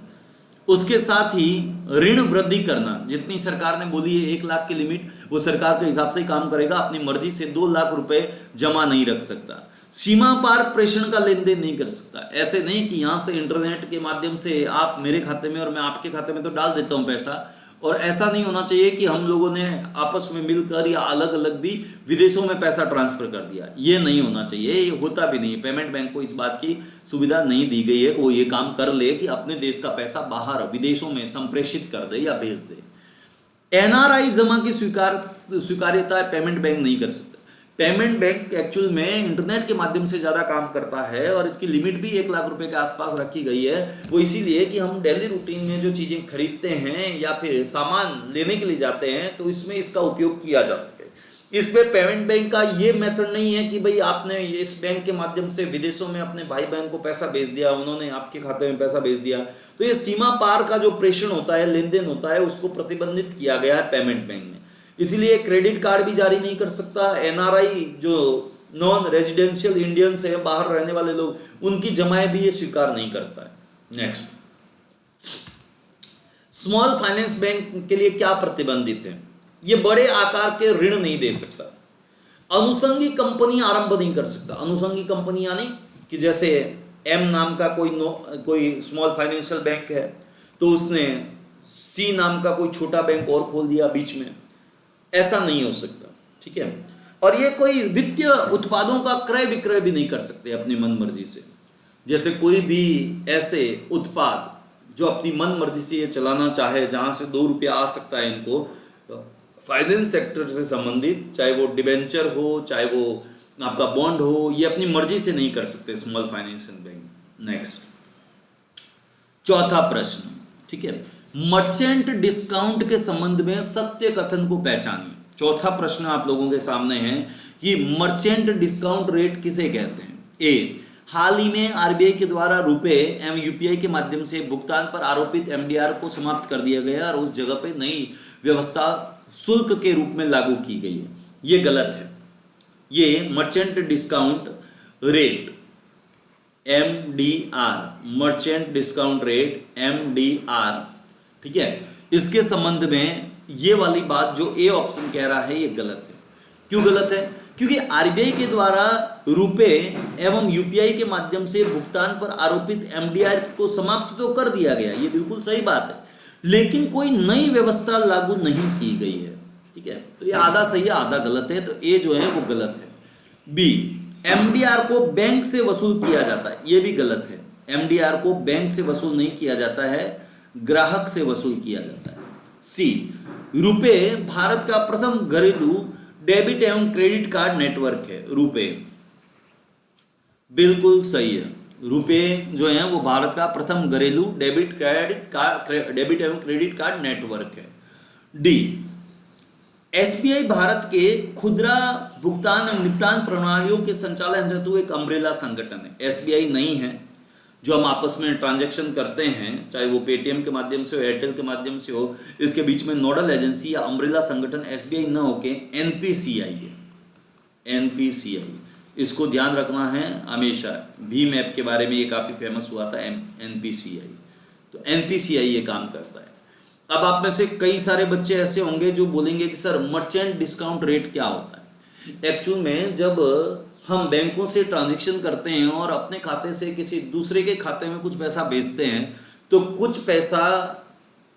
उसके साथ ही ऋण वृद्धि करना, जितनी सरकार ने बोली है 1 लाख की लिमिट, वो सरकार के हिसाब से ही काम करेगा। अपनी मर्जी से 2 लाख रुपए जमा नहीं रख सकता। सीमा पार प्रेषण का लेन देन नहीं कर सकता। ऐसे नहीं कि यहां से इंटरनेट के माध्यम से आप मेरे खाते में और मैं आपके खाते में तो डाल देता हूं पैसा, और ऐसा नहीं होना चाहिए कि हम लोगों ने आपस में मिलकर या अलग अलग भी विदेशों में पैसा ट्रांसफर कर दिया। ये नहीं होना चाहिए, ये होता भी नहीं है। पेमेंट बैंक को इस बात की सुविधा नहीं दी गई है, वो ये काम कर ले कि अपने देश का पैसा बाहर विदेशों में संप्रेषित कर दे या भेज दे। एनआरआई जमा की स्वीकार्यता पेमेंट बैंक नहीं कर सकता। पेमेंट बैंक एक्चुअल में इंटरनेट के माध्यम से ज्यादा काम करता है और इसकी लिमिट भी 1 लाख रुपए के आसपास रखी गई है। वो इसीलिए कि हम डेली रूटीन में जो चीजें खरीदते हैं या फिर सामान लेने के लिए जाते हैं तो इसमें इसका उपयोग किया जा सके। इस पे पेमेंट बैंक का ये मेथड नहीं है कि भाई आपने इस बैंक के माध्यम से विदेशों में अपने भाई बहन को पैसा भेज दिया, उन्होंने आपके खाते में पैसा भेज दिया, तो ये सीमा पार का जो प्रेषण होता है, लेन देन होता है, उसको प्रतिबंधित किया गया है पेमेंट बैंक में। इसीलिए क्रेडिट कार्ड भी जारी नहीं कर सकता। एनआरआई जो नॉन रेजिडेंशियल इंडियंस है, बाहर रहने वाले लोग, उनकी जमाएं भी ये स्वीकार नहीं करता है। नेक्स्ट, स्मॉल फाइनेंस बैंक के लिए क्या प्रतिबंधित है? ये बड़े आकार के ऋण नहीं दे सकता। अनुषंगिक कंपनी आरंभ नहीं कर सकता। अनुषंगिक कंपनी यानी कि जैसे एम नाम का कोई स्मॉल फाइनेंशियल बैंक है तो उसने सी नाम का कोई छोटा बैंक और खोल दिया बीच में, ऐसा नहीं हो सकता, ठीक है। और ये कोई वित्तीय उत्पादों का क्रय विक्रय भी नहीं कर सकते अपनी मन मर्जी से। जैसे कोई भी ऐसे उत्पाद जो अपनी मन मर्जी से ये चलाना चाहे, जहां से 2 रुपया आ सकता है इनको फाइनेंस सेक्टर से संबंधित, चाहे वो डिबेंचर हो, चाहे वो आपका बॉन्ड हो, ये अपनी मर्जी से नहीं कर सकते स्मॉल फाइनेंशियल बैंक। नेक्स्ट, चौथा प्रश्न, ठीक है, मर्चेंट डिस्काउंट के संबंध में सत्य कथन को पहचानिए। चौथा प्रश्न आप लोगों के सामने है कि मर्चेंट डिस्काउंट रेट किसे कहते हैं? ए, हाल ही में आरबीआई के द्वारा रुपए एवं यूपीआई के माध्यम से भुगतान पर आरोपित एमडीआर को समाप्त कर दिया गया और उस जगह पे नई व्यवस्था शुल्क के रूप में लागू की गई है। ये गलत है। ये merchant discount rate MDR, merchant discount rate MDR, ठीक है, इसके संबंध में ये वाली बात जो ए ऑप्शन कह रहा है ये गलत है। क्यों गलत है? क्योंकि आरबीआई के द्वारा रुपए एवं यूपीआई के माध्यम से भुगतान पर आरोपित एमडीआर को समाप्त तो कर दिया गया, ये बिल्कुल सही बात है, लेकिन कोई नई व्यवस्था लागू नहीं की गई है, ठीक है। तो ये आधा सही है आधा गलत है, तो ए जो है वो गलत है। बी, एमडीआर को बैंक से वसूल किया जाता है, ये भी गलत है। एमडीआर को बैंक से वसूल नहीं किया जाता है, ग्राहक से वसूल किया जाता है। सी, रुपए भारत का प्रथम घरेलू डेबिट एवं क्रेडिट कार्ड नेटवर्क है। रुपए बिल्कुल सही है। रुपए जो है वो भारत का प्रथम घरेलू डेबिट एवं क्रेडिट कार्ड नेटवर्क है। डी, एसबीआई भारत के खुदरा भुगतान एवं निपटान प्रणालियों के संचालन हेतु एक अम्ब्रेला संगठन है। एसबीआई नहीं है, जो हम आपस में ट्रांजैक्शन करते हैं, चाहे वो पेटीएम के माध्यम से हो, एयरटेल के माध्यम से हो, इसके बीच में नोडल एजेंसी या अम्ब्रेला संगठन एसबीआई न होके एनपीसीआई है। एनपीसीआई, इसको ध्यान रखना है हमेशा। भीम ऐप के बारे में ये काफी फेमस हुआ था, एनपीसीआई। तो एनपीसीआई ये काम करता है। अब आप में से कई सारे बच्चे ऐसे होंगे जो बोलेंगे कि सर मर्चेंट डिस्काउंट रेट क्या होता है? एक्चुअल में जब हम बैंकों से ट्रांजैक्शन करते हैं और अपने खाते से किसी दूसरे के खाते में कुछ पैसा भेजते हैं तो कुछ पैसा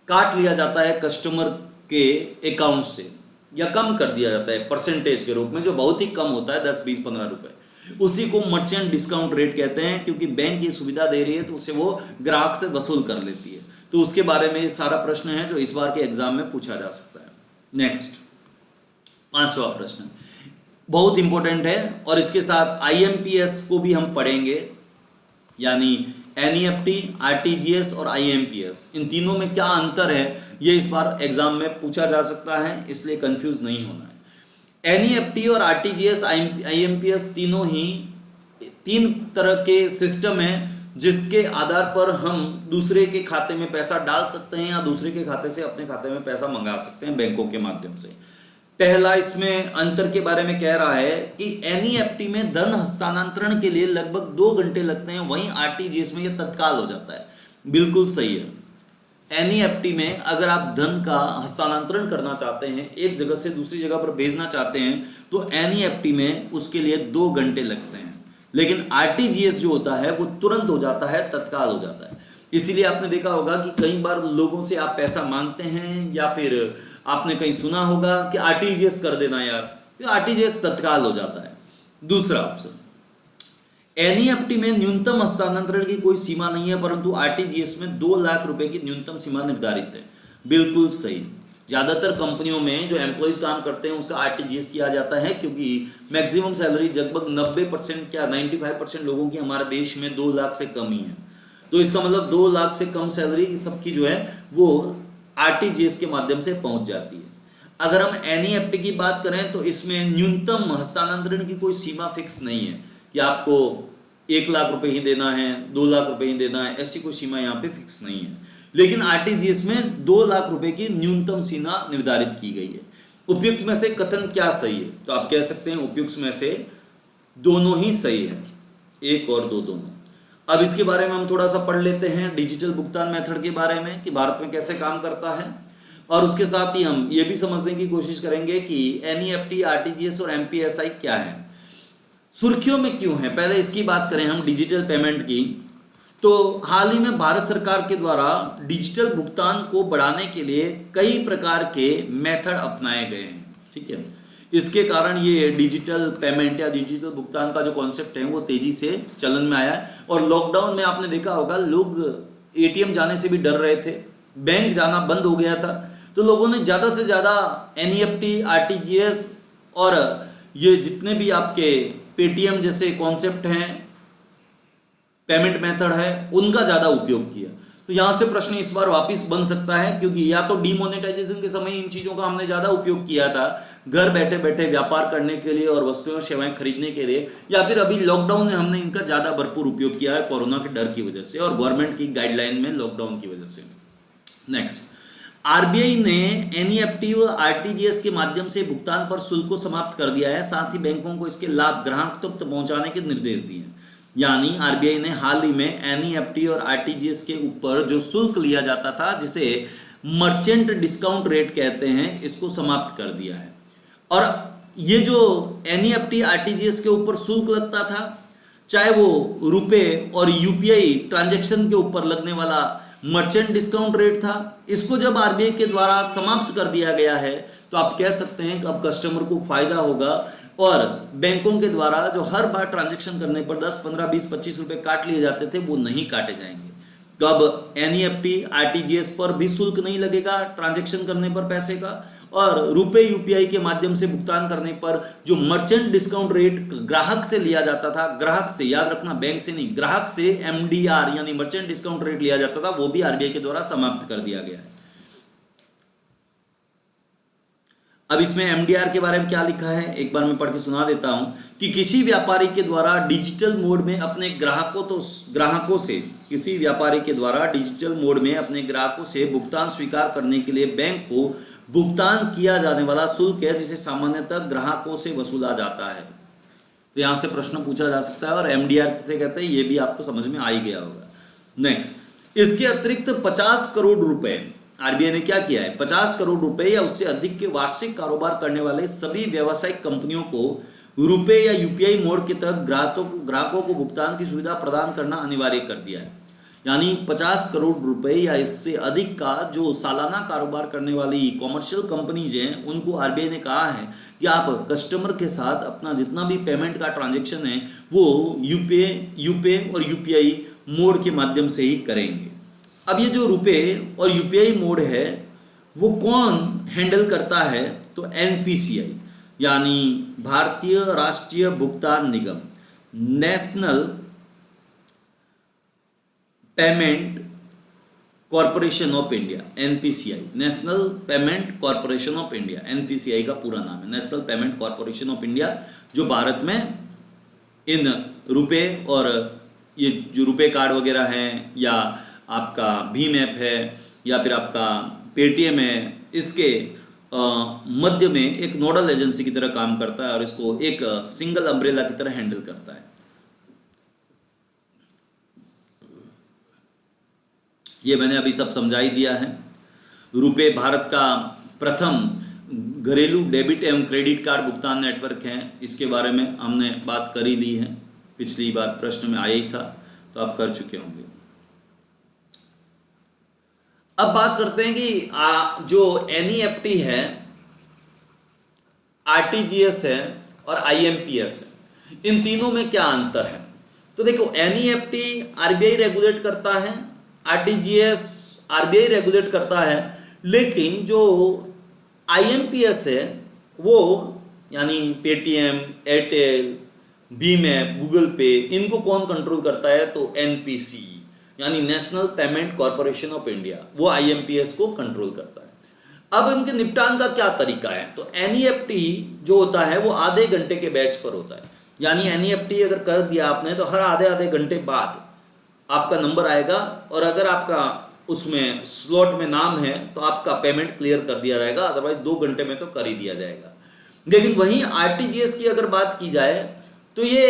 काट लिया जाता है कस्टमर के अकाउंट से, या कम कर दिया जाता है परसेंटेज के रूप में, जो बहुत ही कम होता है, 10, 20, 15 रुपए। उसी को मर्चेंट डिस्काउंट रेट कहते हैं, क्योंकि बैंक ये सुविधा दे रही है तो उसे वो ग्राहक से वसूल कर लेती है। तो उसके बारे में सारा प्रश्न है जो इस बार के एग्जाम में पूछा जा सकता है। नेक्स्ट, 5वां प्रश्न बहुत इंपॉर्टेंट है और इसके साथ आईएमपीएस को भी हम पढ़ेंगे, यानी एनईएफटी, आरटीजीएस और आईएमपीएस, इन तीनों में क्या अंतर है ये इस बार एग्जाम में पूछा जा सकता है, इसलिए कंफ्यूज नहीं होना है। एनईएफटी और आरटीजीएस, आईएमपीएस तीनों ही 3 तरह के सिस्टम हैं जिसके आधार पर हम दूसरे के खाते में पैसा डाल सकते हैं या दूसरे के खाते से अपने खाते में पैसा मंगा सकते हैं बैंकों के माध्यम से। पहला इसमें अंतर के बारे में कह रहा है कि एनईएफटी में धन हस्तांतरण के लिए लगभग 2 घंटे लगते हैं, वहीं आरटीजीएस में यह तत्काल हो जाता है। बिल्कुल सही है। एनईएफटी में अगर आप धन का हस्तांतरण करना चाहते हैं, एक जगह से दूसरी जगह पर भेजना चाहते हैं, तो एनईएफटी में उसके लिए 2 घंटे लगते हैं, लेकिन आरटीजीएस जो होता है वो तुरंत हो जाता है, तत्काल हो जाता है। इसीलिए आपने देखा होगा कि कई बार लोगों से आप पैसा मांगते हैं या फिर आपने कहीं सुना होगा कि आरटीजीएस कर देना यार, तो आरटीजीएस तत्काल हो जाता है। दूसरा ऑप्शन, एनईएफटी में न्यूनतम हस्तांतरण की कोई सीमा नहीं है, परंतु आरटीजीएस में 2 लाख रुपए की न्यूनतम सीमा निर्धारित है। बिल्कुल सही। ज़्यादातर कंपनियों में जो एम्प्लॉयज़ काम करते हैं उसका आरटीजीएस किया जाता है, क्योंकि मैक्सिमम सैलरी लगभग 90% क्या 95% लोगों की हमारे देश में 2 लाख से कम ही है। तो इसका मतलब 2 लाख से कम सैलरी सबकी जो है वो आरटीजीएस के माध्यम से पहुंच जाती है। अगर हम एनईएफटी की बात करें तो इसमें न्यूनतम हस्तांतरण की कोई सीमा फिक्स नहीं है कि आपको 1 लाख रुपए ही देना है, 2 लाख रुपए ही देना है, ऐसी कोई सीमा यहाँ पे फिक्स नहीं है। लेकिन आरटीजीएस में 2 लाख रुपए की न्यूनतम सीमा निर्धारित की गई है। उपयुक्त में से कथन क्या सही है? तो आप कह सकते हैं उपयुक्त में से दोनों ही सही है, 1 और 2 दोनों। अब इसके बारे में हम थोड़ा सा पढ़ लेते हैं डिजिटल भुगतान मेथड के बारे में कि भारत में कैसे काम करता है, और उसके साथ ही हम ये भी समझने की कोशिश करेंगे कि एनईएफटी, आरटीजीएस और एमपीएसआई क्या है, सुर्खियों में क्यों है। पहले इसकी बात करें हम डिजिटल पेमेंट की, तो हाल ही में भारत सरकार के द्वारा डिजिटल भुगतान को बढ़ाने के लिए कई प्रकार के मेथड अपनाए गए हैं, ठीक है। इसके कारण ये डिजिटल पेमेंट या डिजिटल भुगतान का जो कॉन्सेप्ट है वो तेजी से चलन में आया है। और लॉकडाउन में आपने देखा होगा लोग एटीएम जाने से भी डर रहे थे, बैंक जाना बंद हो गया था, तो लोगों ने ज़्यादा से ज़्यादा एनईएफटी, आरटीजीएस और ये जितने भी आपके पेटीएम जैसे कॉन्सेप्ट हैं, पेमेंट मेथड है, उनका ज़्यादा उपयोग किया। तो यहाँ से प्रश्न इस बार वापस बन सकता है, क्योंकि या तो डीमोनेटाइजेशन के समय इन चीज़ों का हमने ज़्यादा उपयोग किया था घर बैठे बैठे व्यापार करने के लिए और वस्तुएं और सेवाएं खरीदने के लिए, या फिर अभी लॉकडाउन में हमने इनका ज़्यादा भरपूर उपयोग किया है कोरोना के डर की वजह से और गवर्नमेंट की गाइडलाइन में लॉकडाउन की वजह से। नेक्स्ट, आरबीआई ने एनईएफटी व आरटीजीएस के माध्यम से भुगतान पर शुल्क को समाप्त कर दिया है, साथ ही बैंकों को इसके लाभ ग्राहक तक पहुंचाने के निर्देश दिए हैं। यानी आरबीआई ने हाल ही में एनईएफटी और आरटीजीएस के ऊपर जो शुल्क लिया जाता था, जिसे मर्चेंट डिस्काउंट रेट कहते हैं, इसको समाप्त कर दिया है। और ये जो एनईएफटी, आरटीजीएस के ऊपर शुल्क लगता था, चाहे वो रुपए और यूपीआई ट्रांजैक्शन के ऊपर लगने वाला मर्चेंट डिस्काउंट रेट था, इसको जब आरबीआई के द्वारा समाप्त कर दिया गया है तो आप कह सकते हैं कि अब कस्टमर को फायदा होगा और बैंकों के द्वारा जो हर बार ट्रांजैक्शन करने पर 10, 15, 20, 25 रुपए काट लिए जाते थे, वो नहीं काटे जाएंगे। तो अब एनईएफटी, आरटीजीएस पर भी शुल्क नहीं लगेगा ट्रांजैक्शन करने पर पैसे का, और रुपए यूपीआई के माध्यम से भुगतान करने पर जो मर्चेंट डिस्काउंट रेट ग्राहक से लिया जाता था, ग्राहक से, याद रखना बैंक से नहीं, ग्राहक से एमडीआर यानी मर्चेंट डिस्काउंट रेट लिया जाता था, वो भी आरबीआई के द्वारा समाप्त कर दिया गया है। अब इसमें एमडीआर के बारे में क्या लिखा है एक बार मैं पढ़ के सुना देता हूं कि किसी व्यापारी के द्वारा डिजिटल मोड में अपने ग्राहकों से किसी व्यापारी के द्वारा डिजिटल मोड में अपने ग्राहकों से भुगतान स्वीकार करने के लिए बैंक को भुगतान किया जाने वाला शुल्क है, जिसे सामान्यतः ग्राहकों से वसूला जाता है। तो यहां से प्रश्न पूछा जा सकता है और एमडीआर किसे कहते हैं ये भी आपको समझ में आ ही गया होगा। नेक्स्ट, इसके अतिरिक्त 50 करोड़ रुपए आरबीआई ने क्या किया है, 50 करोड़ रुपए या उससे अधिक के वार्षिक कारोबार करने वाले सभी व्यावसायिक कंपनियों को रुपए या यूपीआई मोड के तहत ग्राहकों को भुगतान की सुविधा प्रदान करना अनिवार्य कर दिया है। यानी 50 करोड़ रुपए या इससे अधिक का जो सालाना कारोबार करने वाली कॉमर्शियल कंपनीज हैं, उनको आरबीआई ने कहा है कि आप कस्टमर के साथ अपना जितना भी पेमेंट का ट्रांजैक्शन है वो यूपे और यूपीआई मोड के माध्यम से ही करेंगे। अब ये जो रुपए और यूपीआई मोड है वो कौन हैंडल करता है, तो एनपीसीआई यानी भारतीय राष्ट्रीय भुगतान निगम, national payment corporation of India, NPCI, national payment corporation of India, NPCI का पूरा नाम है national payment corporation of India, जो भारत में इन रुपए और ये जो रुपए कार्ड वगैरह हैं या आपका भीम ऐप है या फिर आपका पेटीएम है, इसके मध्य में एक नोडल एजेंसी की तरह काम करता है और इसको एक सिंगल अम्ब्रेला की तरह हैंडल करता है। ये मैंने अभी सब समझा ही दिया है। रुपे भारत का प्रथम घरेलू डेबिट एवं क्रेडिट कार्ड भुगतान नेटवर्क है, इसके बारे में हमने बात कर ही ली है, पिछली बार प्रश्न में आया ही था तो आप कर चुके होंगे। अब बात करते हैं कि जो एनईएफटी है, आरटीजीएस है और आईएमपीएस है, इन तीनों में क्या अंतर है। तो देखो, एनईएफटी आरबीआई रेगुलेट करता है, आरटीजीएस आरबीआई रेगुलेट करता है, लेकिन जो IMPS है वो यानी Paytm, Airtel, Bhim app, Google पे, इनको कौन कंट्रोल करता है? तो NPC यानी national payment corporation of India, वो IMPS को कंट्रोल करता है। अब इनके निपटान का क्या तरीका है? तो NEFT जो होता है वो आधे घंटे के बैच पर होता है, यानी NEFT अगर कर दिया आपने तो हर आधे आधे घंटे बाद आपका नंबर आएगा, और अगर आपका उसमें स्लॉट में नाम है तो आपका पेमेंट क्लियर कर दिया जाएगा, अदरवाइज 2 घंटे में तो कर ही दिया जाएगा। लेकिन वहीं RTGS की अगर बात की जाए तो ये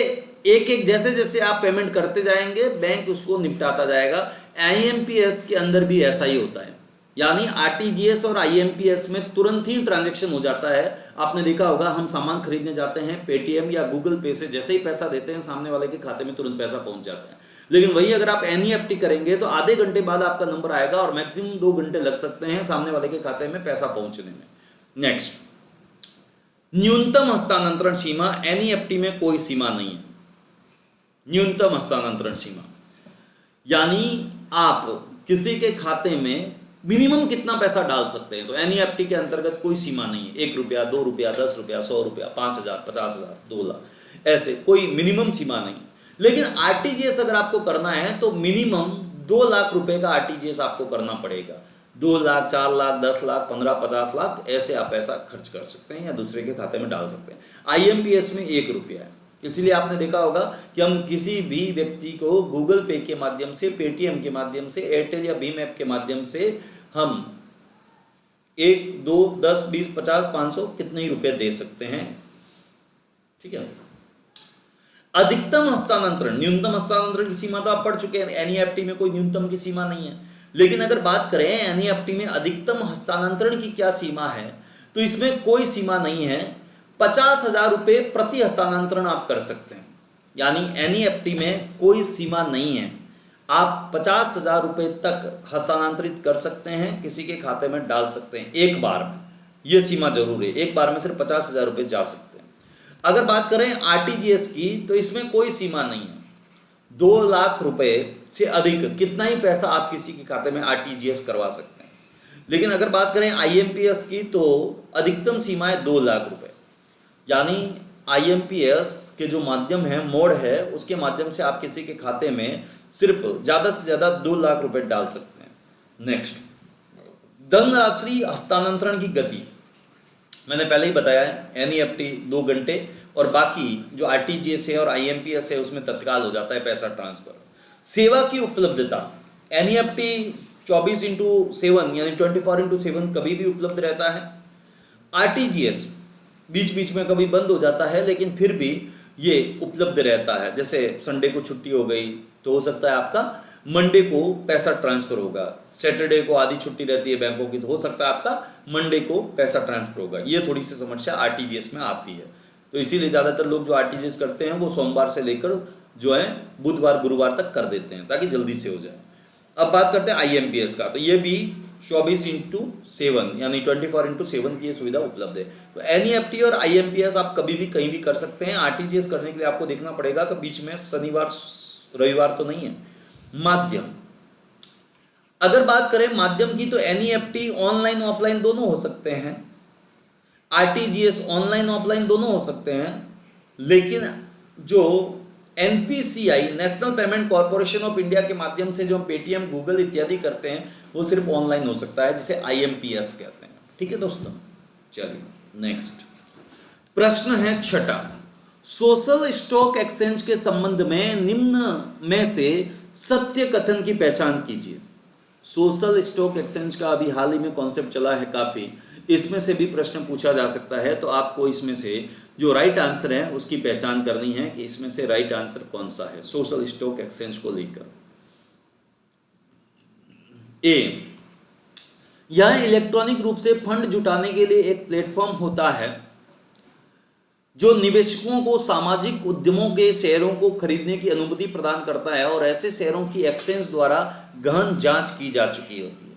एक एक जैसे जैसे आप पेमेंट करते जाएंगे बैंक उसको निपटाता जाएगा। IMPS के अंदर भी ऐसा ही होता है, यानी RTGS और IMPS में तुरंत ही ट्रांजैक्शन हो जाता है। आपने देखा होगा हम सामान खरीदने जाते हैं पेटीएम या गूगल पे से, जैसे ही पैसा देते हैं सामने वाले के खाते में तुरंत पैसा पहुंच जाता है। लेकिन वही अगर आप NEFT करेंगे तो आधे घंटे बाद आपका नंबर आएगा और मैक्सिमम 2 घंटे लग सकते हैं सामने वाले के खाते में पैसा पहुंचने में। नेक्स्ट, न्यूनतम हस्तांतरण सीमा। NEFT में कोई सीमा नहीं है, न्यूनतम हस्तांतरण सीमा यानी आप किसी के खाते में मिनिमम कितना पैसा डाल सकते हैं। तो NEFT के अंतर्गत कोई सीमा नहीं है, 1 रुपया, 2 रुपया, 10 रुपया, 100 रुपया, 5,000, 50,000, 2 लाख, ऐसे कोई मिनिमम सीमा नहीं। लेकिन RTGS अगर आपको करना है तो मिनिमम 2 लाख रुपए का RTGS आपको करना पड़ेगा। 2 लाख, 4 लाख, 10 लाख, 15, 50 लाख, ऐसे आप पैसा खर्च कर सकते हैं या दूसरे के खाते में डाल सकते हैं। IMPS में 1 रुपया है, इसलिए आपने देखा होगा कि हम किसी भी व्यक्ति को गूगल पे के माध्यम से, पेटीएम के माध्यम से, एयरटेल या भीम ऐप के माध्यम से हम 1, 2, 10, 20, 50, 500 कितने ही रुपए दे सकते हैं। ठीक है। अधिकतम हस्तांतरण, न्यूनतम हस्तांतरण की सीमा तो आप पढ़ चुके हैं, NEFT में कोई न्यूनतम की सीमा नहीं है। लेकिन अगर बात करें NEFT में अधिकतम हस्तांतरण की क्या सीमा है, तो इसमें कोई सीमा नहीं है। 50,000 रुपए प्रति हस्तांतरण आप कर सकते हैं, यानी NEFT में कोई सीमा नहीं है। आप 50,000 रुपए तक हस्तांतरित कर सकते हैं, किसी के खाते में डाल सकते हैं एक बार में, यह सीमा जरूर है, एक बार में सिर्फ 50,000 रुपए जा सकते हैं। अगर बात करें RTGS की तो इसमें कोई सीमा नहीं है, 2 लाख रुपए से अधिक कितना ही पैसा आप किसी के खाते में RTGS करवा सकते हैं। लेकिन अगर बात करें IMPS की तो अधिकतम सीमा है 2 लाख रुपए, यानी IMPS के जो माध्यम है, मोड है, उसके माध्यम से आप किसी के खाते में सिर्फ ज्यादा से ज्यादा 2 लाख रुपए डाल सकते हैं। नेक्स्ट, धनराशि हस्तांतरण की गति। मैंने पहले ही बताया है NEFT 2 घंटे और बाकी जो RTGS है और IMPS है उसमें तत्काल हो जाता है पैसा ट्रांसफर। सेवा की उपलब्धता, NEFT 24/7 यानी 24/7 कभी भी उपलब्ध रहता है। RTGS बीच बीच में कभी बंद हो जाता है लेकिन फिर भी ये उपलब्ध रहता है। जैसे संडे को छुट्टी हो गई तो हो सकता है आपका मंडे को पैसा ट्रांसफर होगा, सैटरडे को आधी छुट्टी रहती है बैंकों की तो हो सकता है आपका मंडे को पैसा ट्रांसफर होगा। ये थोड़ी सी समस्या RTGS में आती है, तो इसीलिए ज़्यादातर लोग जो RTGS करते हैं वो सोमवार से लेकर जो है बुधवार गुरुवार तक कर देते हैं ताकि जल्दी से हो जाए। अब बात करते हैं IMPS का, तो ये भी 24/7 यानी 24/7 की ये सुविधा उपलब्ध है। तो NEFT और IMPS आप कभी भी कहीं भी कर सकते हैं। RTGS करने के लिए आपको देखना पड़ेगा कि बीच में शनिवार रविवार तो नहीं है। माध्यम, अगर बात करें माध्यम की तो NEFT ऑनलाइन ऑफलाइन दोनों हो सकते हैं, RTGS ऑनलाइन ऑफलाइन दोनों हो सकते हैं, लेकिन जो NPCI national payment corporation of India के माध्यम से जो पेटीएम, गूगल इत्यादि करते हैं वो सिर्फ ऑनलाइन हो सकता है, जिसे IMPS कहते हैं। ठीक है दोस्तों, चलिए नेक्स्ट प्रश्न है छठा, सोशल स्टॉक एक्सचेंज के संबंध में निम्न में से सत्य कथन की पहचान कीजिए। सोशल स्टॉक एक्सचेंज का अभी हाल ही में कॉन्सेप्ट चला है काफी, इसमें से भी प्रश्न पूछा जा सकता है, तो आपको इसमें से जो राइट आंसर है उसकी पहचान करनी है कि इसमें से राइट आंसर कौन सा है सोशल स्टॉक एक्सचेंज को लेकर। ए, यह इलेक्ट्रॉनिक रूप से फंड जुटाने के लिए एक प्लेटफॉर्म होता है जो निवेशकों को सामाजिक उद्यमों के शेयरों को खरीदने की अनुमति प्रदान करता है और ऐसे शेयरों की एक्सचेंज द्वारा गहन जांच की जा चुकी होती है।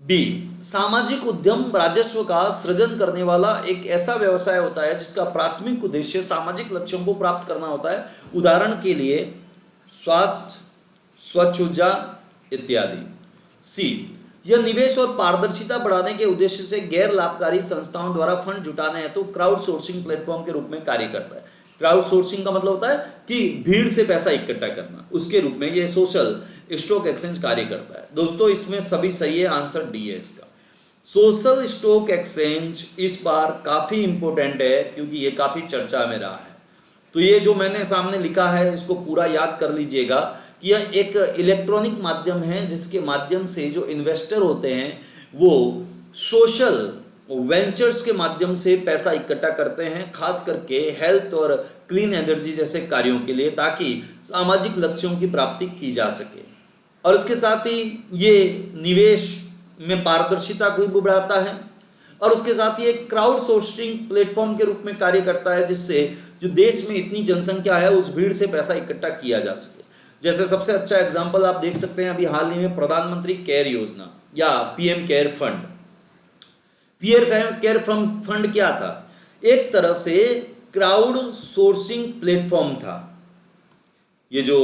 बी, सामाजिक उद्यम राजस्व का सृजन करने वाला एक ऐसा व्यवसाय होता है जिसका प्राथमिक उद्देश्य सामाजिक लक्ष्यों को प्राप्त करना होता है, उदाहरण के लिए स्वास्थ्य, स्वच्छ ऊर्जा इत्यादि। सी, यह निवेश और पारदर्शिता बढ़ाने के उद्देश्य से गैर लाभकारी संस्थाओं द्वारा फंड जुटाने हेतु क्राउड सोर्सिंग प्लेटफॉर्म के रूप में कार्य करता है। क्राउड सोर्सिंग का मतलब होता है कि भीड़ से पैसा इकट्ठा करना, उसके रूप में ये सोशल स्टॉक एक्सचेंज कार्य करता है। दोस्तों इसमें सभी सही है, आंसर डी है इसका। सोशल स्टॉक एक्सचेंज इस बार काफी इंपॉर्टेंट है क्योंकि ये काफी चर्चा में रहा है। तो ये जो मैंने सामने लिखा है इसको पूरा याद कर लीजिएगा कि यह एक इलेक्ट्रॉनिक माध्यम है जिसके माध्यम से जो इन्वेस्टर होते हैं वो सोशल वेंचर्स के माध्यम से पैसा इकट्ठा करते हैं, खास करके हेल्थ और क्लीन एनर्जी जैसे कार्यों के लिए, ताकि सामाजिक लक्ष्यों की प्राप्ति की जा सके। और उसके साथ ही ये निवेश में पारदर्शिता को भी बढ़ाता है और उसके साथ ही एक क्राउड सोर्सिंग प्लेटफॉर्म के रूप में कार्य करता है जिससे जो देश में इतनी जनसंख्या है उस भीड़ से पैसा इकट्ठा किया जा सके। जैसे सबसे अच्छा एग्जांपल आप देख सकते हैं अभी हाल ही में प्रधानमंत्री केयर योजना या PM care fund. PM care fund क्या था? एक तरह से क्राउड सोर्सिंग प्लेटफॉर्म था। ये जो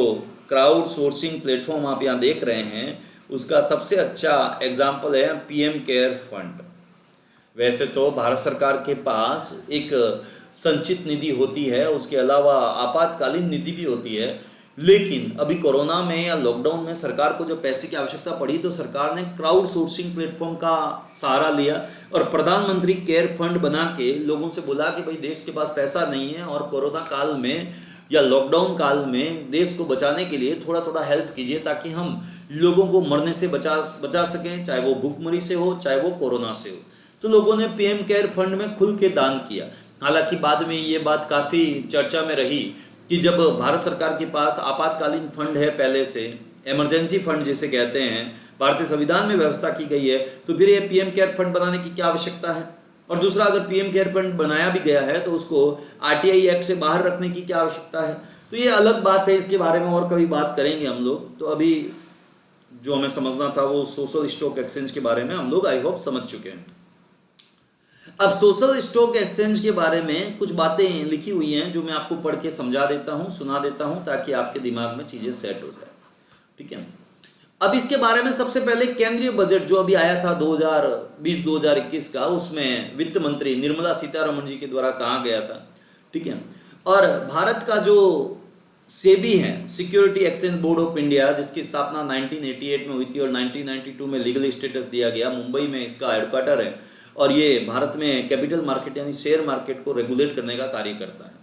क्राउड सोर्सिंग प्लेटफॉर्म आप यहाँ देख रहे हैं उसका सबसे अच्छा एग्जांपल है पीएम केयर फंड। वैसे तो भारत सरकार के पास एक संचित निधि होती है, उसके अलावा आपातकालीन निधि भी होती है, लेकिन अभी कोरोना में या लॉकडाउन में सरकार को जब पैसे की आवश्यकता पड़ी तो सरकार ने क्राउड सोर्सिंग प्लेटफॉर्म का सहारा लिया और प्रधानमंत्री केयर फंड बना के लोगों से बोला कि भाई देश के पास पैसा नहीं है और कोरोना काल में या लॉकडाउन काल में देश को बचाने के लिए थोड़ा थोड़ा हेल्प कीजिए ताकि हम लोगों को मरने से बचा सकें, चाहे वो भूखमरी से हो चाहे वो कोरोना से हो। तो लोगों ने पीएम केयर फंड में खुल के दान किया। हालांकि बाद में ये बात काफ़ी चर्चा में रही कि जब भारत सरकार के पास आपातकालीन फंड है, पहले से इमरजेंसी फंड जिसे कहते हैं, भारतीय संविधान में व्यवस्था की गई है, तो फिर ये पीएम केयर फंड बनाने की क्या आवश्यकता है? और दूसरा, अगर पीएम केयर फंड बनाया भी गया है तो उसको आरटीआई एक्ट से बाहर रखने की क्या आवश्यकता है? तो ये अलग बात है, इसके बारे में और कभी बात करेंगे हम लोग। तो अभी जो हमें समझना था वो सोशल स्टॉक एक्सचेंज के बारे में हम लोग आई होप समझ चुके हैं। अब सोशल स्टॉक एक्सचेंज के बारे में कुछ बातें लिखी हुई हैं जो मैं आपको पढ़ के समझा देता हूं, सुना देता हूं, ताकि आपके दिमाग में चीजें सेट हो जाए। ठीक है, अब इसके बारे में सबसे पहले केंद्रीय बजट जो अभी आया था 2020-2021 का, उसमें वित्त मंत्री निर्मला सीतारमण जी के द्वारा कहा गया था। ठीक है, और भारत का जो सेबी है, security exchange board of India, जिसकी स्थापना 1988 में हुई थी और 1992 में लीगल स्टेटस दिया गया, मुंबई में इसका हेडक्वार्टर है और ये भारत में कैपिटल मार्केट यानी शेयर मार्केट को रेगुलेट करने का कार्य करता है।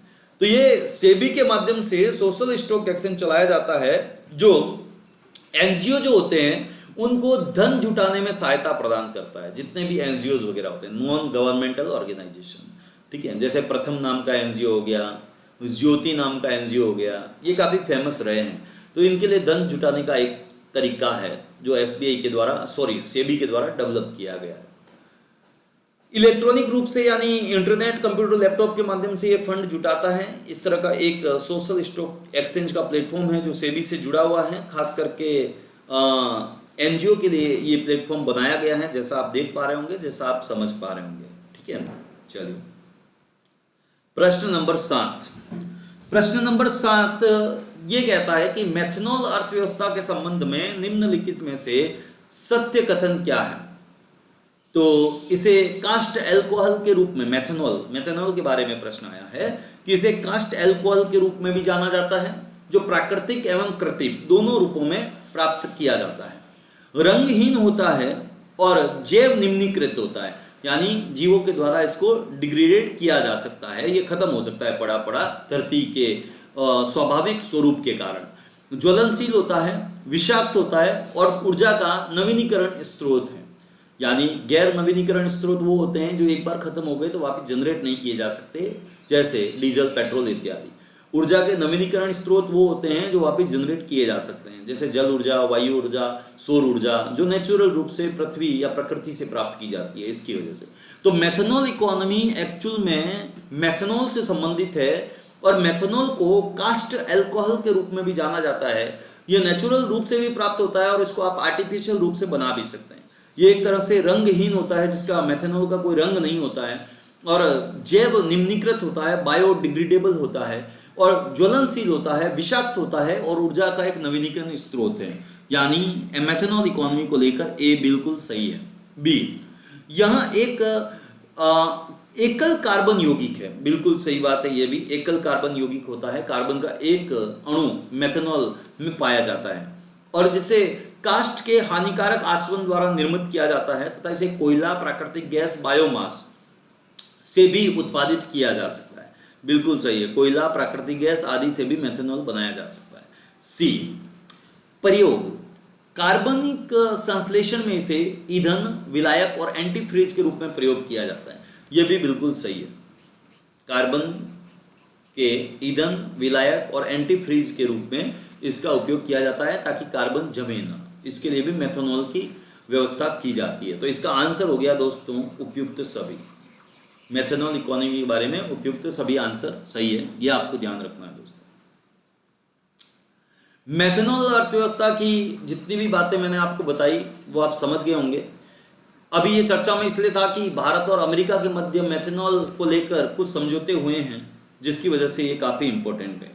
तो ये सेबी के माध्यम से सोशल स्टॉक एक्सचेंज चलाया जाता है जो एनजीओ जो होते हैं उनको धन जुटाने में सहायता प्रदान करता है। जितने भी एनजीओ वगैरह होते हैं, नॉन गवर्नमेंटल ऑर्गेनाइजेशन, ठीक है, जैसे प्रथम नाम का एनजीओ हो गया, ज्योति नाम का एनजीओ हो गया, ये काफी फेमस रहे हैं। तो इनके लिए धन जुटाने का एक तरीका है जो सेबी के द्वारा डेवलप किया गया है। इलेक्ट्रॉनिक रूप से यानी इंटरनेट, कंप्यूटर, लैपटॉप के माध्यम से ये फंड जुटाता है। इस तरह का एक सोशल स्टॉक एक्सचेंज का प्लेटफॉर्म है जो सेबी से जुड़ा हुआ है। खास करके एनजीओ के लिए ये प्लेटफॉर्म बनाया गया है, जैसा आप देख पा रहे होंगे, जैसा आप समझ पा रहे होंगे। ठीक है, चलिए प्रश्न नंबर 7। प्रश्न नंबर 7 ये कहता है कि मेथनॉल अर्थव्यवस्था के संबंध में निम्नलिखित में से सत्य कथन क्या है? तो इसे कास्ट एल्कोहल के रूप में, मेथनॉल के बारे में प्रश्न आया है कि इसे कास्ट एल्कोहल के रूप में भी जाना जाता है, जो प्राकृतिक एवं कृत्रिम दोनों रूपों में प्राप्त किया जाता है, रंगहीन होता है और जैव निम्नीकृत होता है, यानी जीवों के द्वारा इसको डिग्रेडेड किया जा सकता है, ये खत्म हो सकता है पड़ा पड़ा धरती के स्वाभाविक स्वरूप के कारण, ज्वलनशील होता है, विषाक्त होता है और ऊर्जा का नवीनीकरण स्रोत है। यानी गैर नवीनीकरण स्रोत वो होते हैं जो एक बार खत्म हो गए तो वापस जनरेट नहीं किए जा सकते, जैसे डीजल, पेट्रोल इत्यादि। ऊर्जा के नवीनीकरण स्रोत वो होते हैं जो वापस जनरेट किए जा सकते हैं, जैसे जल ऊर्जा, वायु ऊर्जा, सौर ऊर्जा, जो नेचुरल रूप से पृथ्वी या प्रकृति से प्राप्त की जाती है। इसकी वजह से तो मेथनॉल इकोनॉमी एक्चुअल में मेथनॉल से संबंधित है और मेथनॉल को कास्ट एल्कोहल के रूप में भी जाना जाता है। यह नेचुरल रूप से भी प्राप्त होता है और इसको आप आर्टिफिशियल रूप से बना भी सकते हैं। ये एक तरह से रंगहीन होता है, जिसका मेथनॉल का कोई रंग नहीं होता है, और जैव निम्नीकृत होता है, बायोडिग्रेडेबल होता है और ज्वलनशील होता है, विषाक्त होता है और ऊर्जा का एक नवीनीकरण स्रोत है। यानी मेथनॉल इकोनॉमी को लेकर ए बिल्कुल सही है। बी, यहाँ एक एकल कार्बन यौगिक है, बिल्कुल सही बात है, ये भी एकल कार्बन यौगिक होता है, कार्बन का एक अणु मेथनॉल में पाया जाता है और जिसे कास्ट के हानिकारक आसवन द्वारा निर्मित किया जाता है तथा इसे कोयला, प्राकृतिक गैस, बायोमास से भी उत्पादित किया जा सकता है। बिल्कुल सही है, कोयला, प्राकृतिक गैस आदि से भी मेथनॉल बनाया जा सकता है। सी, प्रयोग, कार्बनिक संश्लेषण में इसे ईंधन, विलायक और एंटीफ्रीज के रूप में प्रयोग किया जाता है। यह भी बिल्कुल सही है, कार्बन के ईंधन, विलायक और एंटीफ्रीज के रूप में इसका उपयोग किया जाता है ताकि कार्बन जमे ना, इसके लिए भी मेथनॉल की व्यवस्था की जाती है। तो इसका आंसर हो गया दोस्तों उपयुक्त सभी। मेथनॉल इकोनॉमी के बारे में उपयुक्त सभी आंसर सही है, यह आपको ध्यान रखना है दोस्तों। मेथनॉल अर्थव्यवस्था की जितनी भी बातें मैंने आपको बताई वो आप समझ गए होंगे। अभी ये चर्चा में इसलिए था कि भारत और अमेरिका के मध्य मेथनॉल को लेकर कुछ समझौते हुए हैं, जिसकी वजह से ये काफी इंपॉर्टेंट है।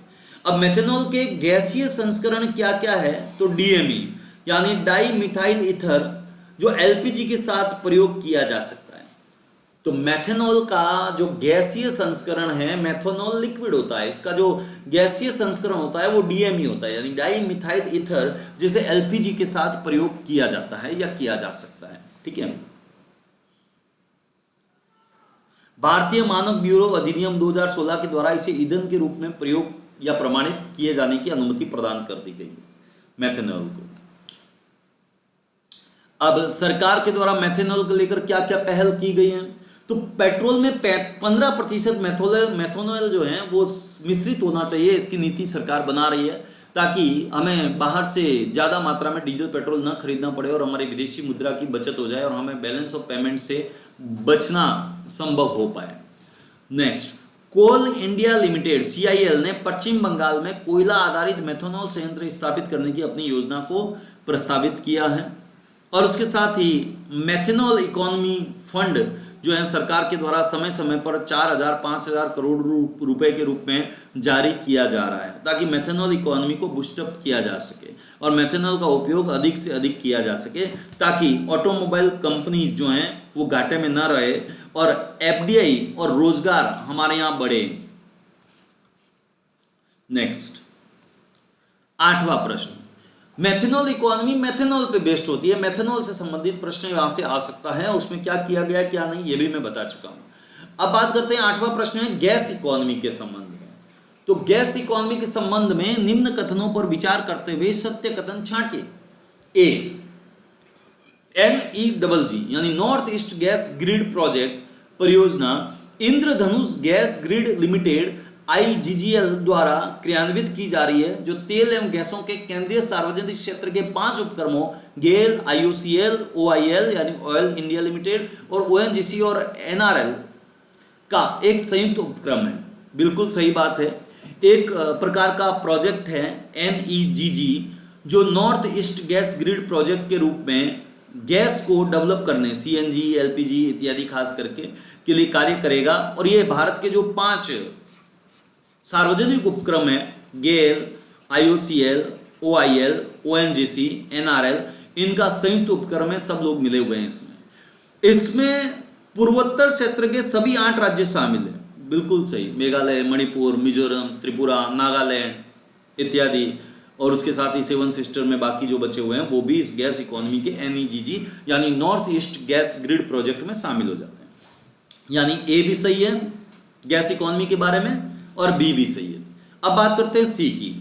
अब मेथनॉल के गैसीय संस्करण क्या क्या है, तो डीएमई यानी डाई मिथाइल ईथर, जो एलपीजी के साथ प्रयोग किया जा सकता है। तो मेथनॉल का जो गैसीय संस्करण है, मेथनॉल लिक्विड होता है, इसका जो गैसीय संस्करण होता है वो डीएमई होता है, यानी डाई मिथाइल ईथर, जिसे एलपीजी के साथ प्रयोग किया जाता है या किया जा सकता है। ठीक है। भारतीय मानक ब्यूरो अधिनियम 2016 के द्वारा इसे ईंधन के रूप में प्रयोग या प्रमाणित किए जाने की अनुमति प्रदान कर दी गई है मेथनॉल को। अब सरकार के द्वारा मेथनॉल को लेकर क्या क्या पहल की गई है, तो पेट्रोल में 15% मेथनॉल जो है वो मिश्रित होना चाहिए, इसकी नीति सरकार बना रही है ताकि हमें बाहर से ज़्यादा मात्रा में डीजल पेट्रोल न खरीदना पड़े और हमारी विदेशी मुद्रा की बचत हो जाए और हमें बैलेंस ऑफ पेमेंट से बचना संभव हो पाए। नेक्स्ट, कोल इंडिया लिमिटेड CIL ने पश्चिम बंगाल में कोयला आधारित मेथनॉल संयंत्र स्थापित करने की अपनी योजना को प्रस्तावित किया है और उसके साथ ही मेथनॉल इकोनॉमी फंड जो है सरकार के द्वारा समय समय पर 4,000-5,000 करोड़ रुपए के रूप में जारी किया जा रहा है ताकि मेथनॉल इकोनॉमी को बूस्टअप किया जा सके और मेथनॉल का उपयोग अधिक से अधिक किया जा सके ताकि ऑटोमोबाइल कंपनीज जो हैं वो घाटे में न रहे और FDI और रोजगार हमारे यहां बढ़े। नेक्स्ट, 8वां प्रश्न, मेथनॉल इकोनॉमी मेथनॉल पे बेस्ड होती है, मेथनॉल से संबंधित प्रश्न यहां से आ सकता है, उसमें क्या किया गया क्या नहीं ये भी मैं बता चुका हूं। अब बात करते हैं 8वां प्रश्न है गैस इकोनॉमी के संबंध में। तो गैस इकोनॉमी के संबंध में निम्न कथनों पर विचार करते हुए सत्य कथन छांटिए। ए, NEGG यानी north east gas grid project परियोजना इंद्रधनुष गैस ग्रिड लिमिटेड IGGL द्वारा क्रियान्वित की जा रही है, जो तेल एवं गैसों के केंद्रीय सार्वजनिक क्षेत्र के 5 उपक्रमों गेल, IOCL, OIL यानी ऑयल इंडिया लिमिटेड और ONGC और NRL का एक संयुक्त उपक्रम है। बिल्कुल सही बात है, एक प्रकार का प्रोजेक्ट है NEGG जो north east gas grid project के रूप में गैस को डेवलप करने CNG, LPG इत्यादि खास करके के लिए कार्य करेगा और ये भारत के जो 5 सार्वजनिक उपक्रम है गेल, IOCL, OIL, ONGC, NRL, इनका संयुक्त उपक्रम है, सब लोग मिले हुए हैं इसमें पूर्वोत्तर क्षेत्र के सभी 8 राज्य शामिल हैं। बिल्कुल सही, मेघालय, मणिपुर, मिजोरम, त्रिपुरा, नागालैंड इत्यादि और उसके साथ ही 7 सिस्टर में बाकी जो बचे हुए हैं वो भी इस गैस इकोनॉमी के NEGG यानी north east gas grid project में शामिल हो जाते हैं। यानी ए भी सही है गैस इकोनॉमी के बारे में और बी भी सही है। अब बात करते हैं सी की।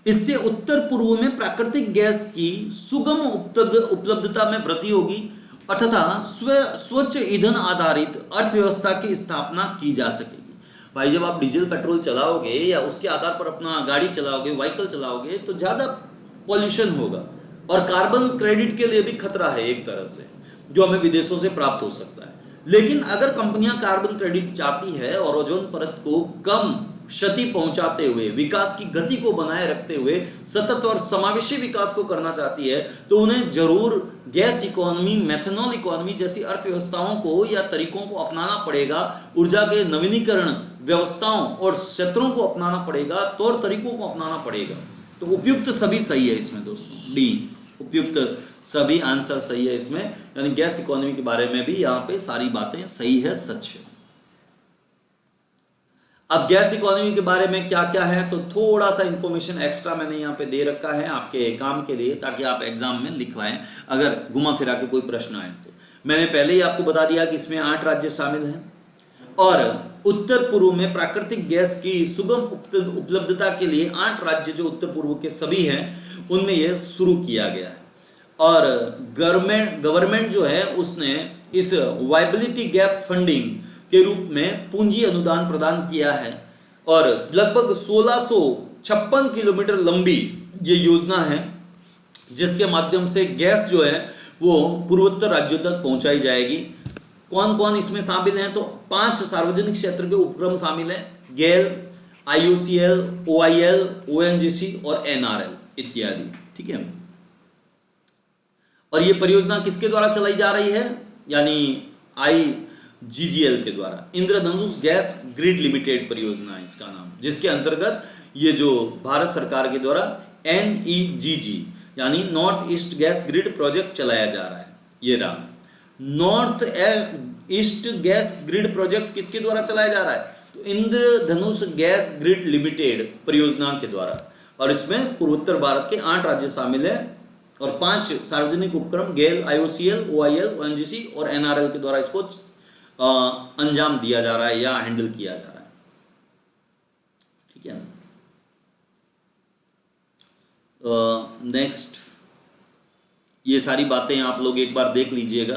इससे उत्तर पूर्व में प्राकृतिक गैस की सुगम उपलब्धता में वृद्धि होगी तथा स्वच्छ ईंधन आधारित अर्थव्यवस्था की स्थापना की जा सकेगी। भाई जब आप डीजल पेट्रोल चलाओगे या उसके आधार पर अपना गाड़ी चलाओगे, व्हीकल चलाओगे तो ज्यादा पॉल्यूशन होगा और कार्बन क्रेडिट के लिए भी खतरा है एक तरह से, जो हमें विदेशों से प्राप्त हो सकता है। लेकिन अगर कंपनियां कार्बन क्रेडिट चाहती है और ओजोन परत को कम क्षति पहुंचाते हुए, विकास की गति को बनाए रखते हुए सतत और समावेशी विकास को करना चाहती है, तो उन्हें जरूर गैस इकोनॉमी, मेथनॉल इकोनॉमी जैसी अर्थव्यवस्थाओं को या तरीकों को अपनाना पड़ेगा, ऊर्जा के नवीनीकरण व्यवस्थाओं और क्षेत्रों को अपनाना पड़ेगा, तौर तरीकों को अपनाना पड़ेगा। तो उपयुक्त सभी सही है इसमें दोस्तों, डी उपयुक्त सभी आंसर सही है इसमें, यानी गैस इकोनॉमी के बारे में भी यहाँ पे सारी बातें सही है, सच है। अब गैस इकोनॉमी के बारे में क्या क्या है, तो थोड़ा सा इंफॉर्मेशन एक्स्ट्रा मैंने यहाँ पे दे रखा है आपके काम के लिए, ताकि आप एग्जाम में लिखवाएं अगर घुमा फिरा के कोई प्रश्न आए तो। मैंने पहले ही आपको बता दिया कि इसमें 8 राज्य शामिल हैं और उत्तर पूर्व में प्राकृतिक गैस की सुगम उपलब्धता के लिए 8 राज्य जो उत्तर पूर्व के सभी हैं उनमें यह शुरू किया गया है। और गवर्नमेंट जो है उसने इस वायबिलिटी गैप फंडिंग के रूप में पूंजी अनुदान प्रदान किया है और लगभग 1656 किलोमीटर लंबी ये योजना है, जिसके माध्यम से गैस जो है वो पूर्वोत्तर राज्यों तक पहुंचाई जाएगी। कौन कौन इसमें शामिल हैं, तो 5 सार्वजनिक क्षेत्र के उपक्रम शामिल हैं, गेल, IOCL, OIL, ONGC और NRL इत्यादि, ठीक है। और ये परियोजना किसके द्वारा चलाई जा रही है, यानी IGGL के द्वारा, इंद्रधनुष गैस ग्रिड लिमिटेड परियोजना है इसका नाम, जिसके अंतर्गत ये जो भारत सरकार के द्वारा NEGG यानी north east gas grid project चलाया जा रहा है। ये रहा north east gas grid project किसके द्वारा चलाया जा रहा है, तो इंद्रधनुष गैस ग्रिड लिमिटेड परियोजना के द्वारा। और इसमें पूर्वोत्तर भारत के 8 राज्य शामिल है और 5 सार्वजनिक उपक्रम गेल, IOCL, OIL, ONGC और NRL के द्वारा इसको अंजाम दिया जा रहा है या हैंडल किया जा रहा है, ठीक है। नेक्स्ट, ये सारी बातें आप लोग एक बार देख लीजिएगा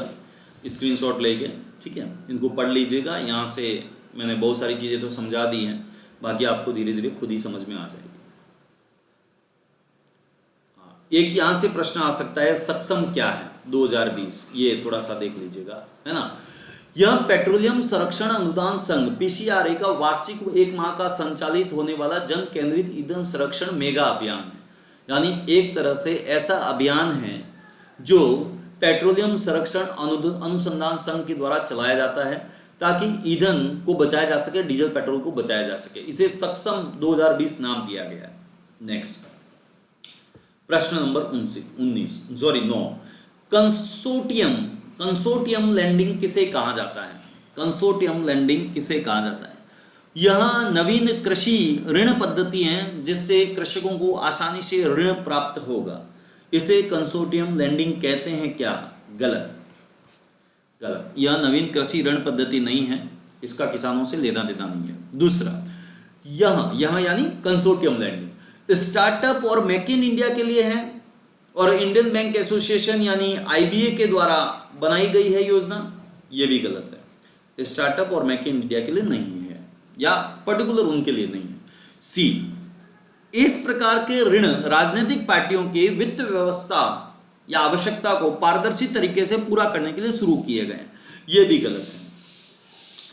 स्क्रीनशॉट लेके, ठीक है, इनको पढ़ लीजिएगा। यहाँ से मैंने बहुत सारी चीज़ें तो समझा दी हैं, बाकी आपको धीरे धीरे खुद ही समझ में आ जाएगी। एक यहाँ से प्रश्न आ सकता है, सक्षम क्या है 2020, ये थोड़ा सा देख लीजिएगा, है ना। यह पेट्रोलियम संरक्षण अनुदान संघ PCRA का वार्षिक 1 माह का संचालित होने वाला जन केंद्रित ईंधन संरक्षण मेगा अभियान है। यानी एक तरह से ऐसा अभियान है जो पेट्रोलियम संरक्षण अनुसंधान संघ के द्वारा चलाया जाता है, ताकि ईंधन को बचाया जा सके, डीजल पेट्रोल को बचाया जा सके। इसे सक्षम 2020 नाम दिया गया है। नेक्स्ट प्रश्न नंबर 9, कंसोर्टियम लैंडिंग किसे कहा जाता है, कंसोर्टियम लैंडिंग किसे कहा जाता है। यह नवीन कृषि ऋण पद्धति है जिससे कृषकों को आसानी से ऋण प्राप्त होगा। इसे कंसोर्टियम लैंडिंग कहते हैं क्या, गलत, यह नवीन कृषि ऋण पद्धति नहीं है, इसका किसानों से लेना देना नहीं है। दूसरा, यह यानी कंसोर्टियम लैंडिंग स्टार्टअप और मेक इन इंडिया के लिए है और इंडियन बैंक एसोसिएशन यानी IBA के द्वारा बनाई गई है योजना, ये भी गलत है। स्टार्टअप और मेक इन इंडिया के लिए नहीं है या पर्टिकुलर उनके लिए नहीं है। सी, इस प्रकार के ऋण राजनीतिक पार्टियों की वित्त व्यवस्था या आवश्यकता को पारदर्शी तरीके से पूरा करने के लिए शुरू किए गए, ये भी गलत है।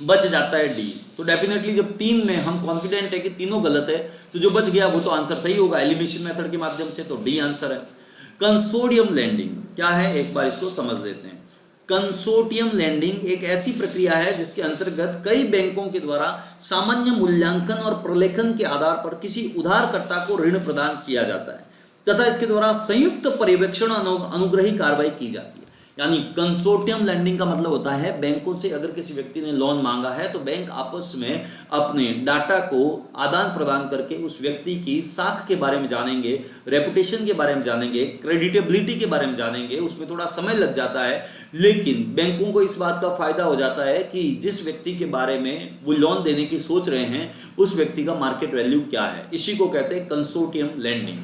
बच जाता है डी। तो डेफिनेटली जब 3 में हम कॉन्फिडेंट है कि तीनों गलत है, तो जो बच गया वो तो आंसर सही होगा एलिमिनेशन मेथड के माध्यम से, तो डी आंसर है। कंसोर्टियम लैंडिंग क्या है, एक बार इसको समझ लेते हैं। कंसोर्टियम लैंडिंग एक ऐसी प्रक्रिया है जिसके अंतर्गत कई बैंकों के द्वारा सामान्य मूल्यांकन और प्रलेखन के आधार पर किसी उधारकर्ता को ऋण प्रदान किया जाता है तथा इसके द्वारा संयुक्त पर्यवेक्षण अनुग्रही कार्रवाई की जाती है। यानी कंसोर्टियम लैंडिंग का मतलब होता है बैंकों से अगर किसी व्यक्ति ने लोन मांगा है तो बैंक आपस में अपने डाटा को आदान प्रदान करके उस व्यक्ति की साख के बारे में जानेंगे, रेपुटेशन के बारे में जानेंगे, क्रेडिटेबिलिटी के बारे में जानेंगे। उसमें थोड़ा समय लग जाता है, लेकिन बैंकों को इस बात का फायदा हो जाता है कि जिस व्यक्ति के बारे में वो लोन देने की सोच रहे हैं उस व्यक्ति का मार्केट वैल्यू क्या है। इसी को कहते हैं कंसोर्टियम लैंडिंग,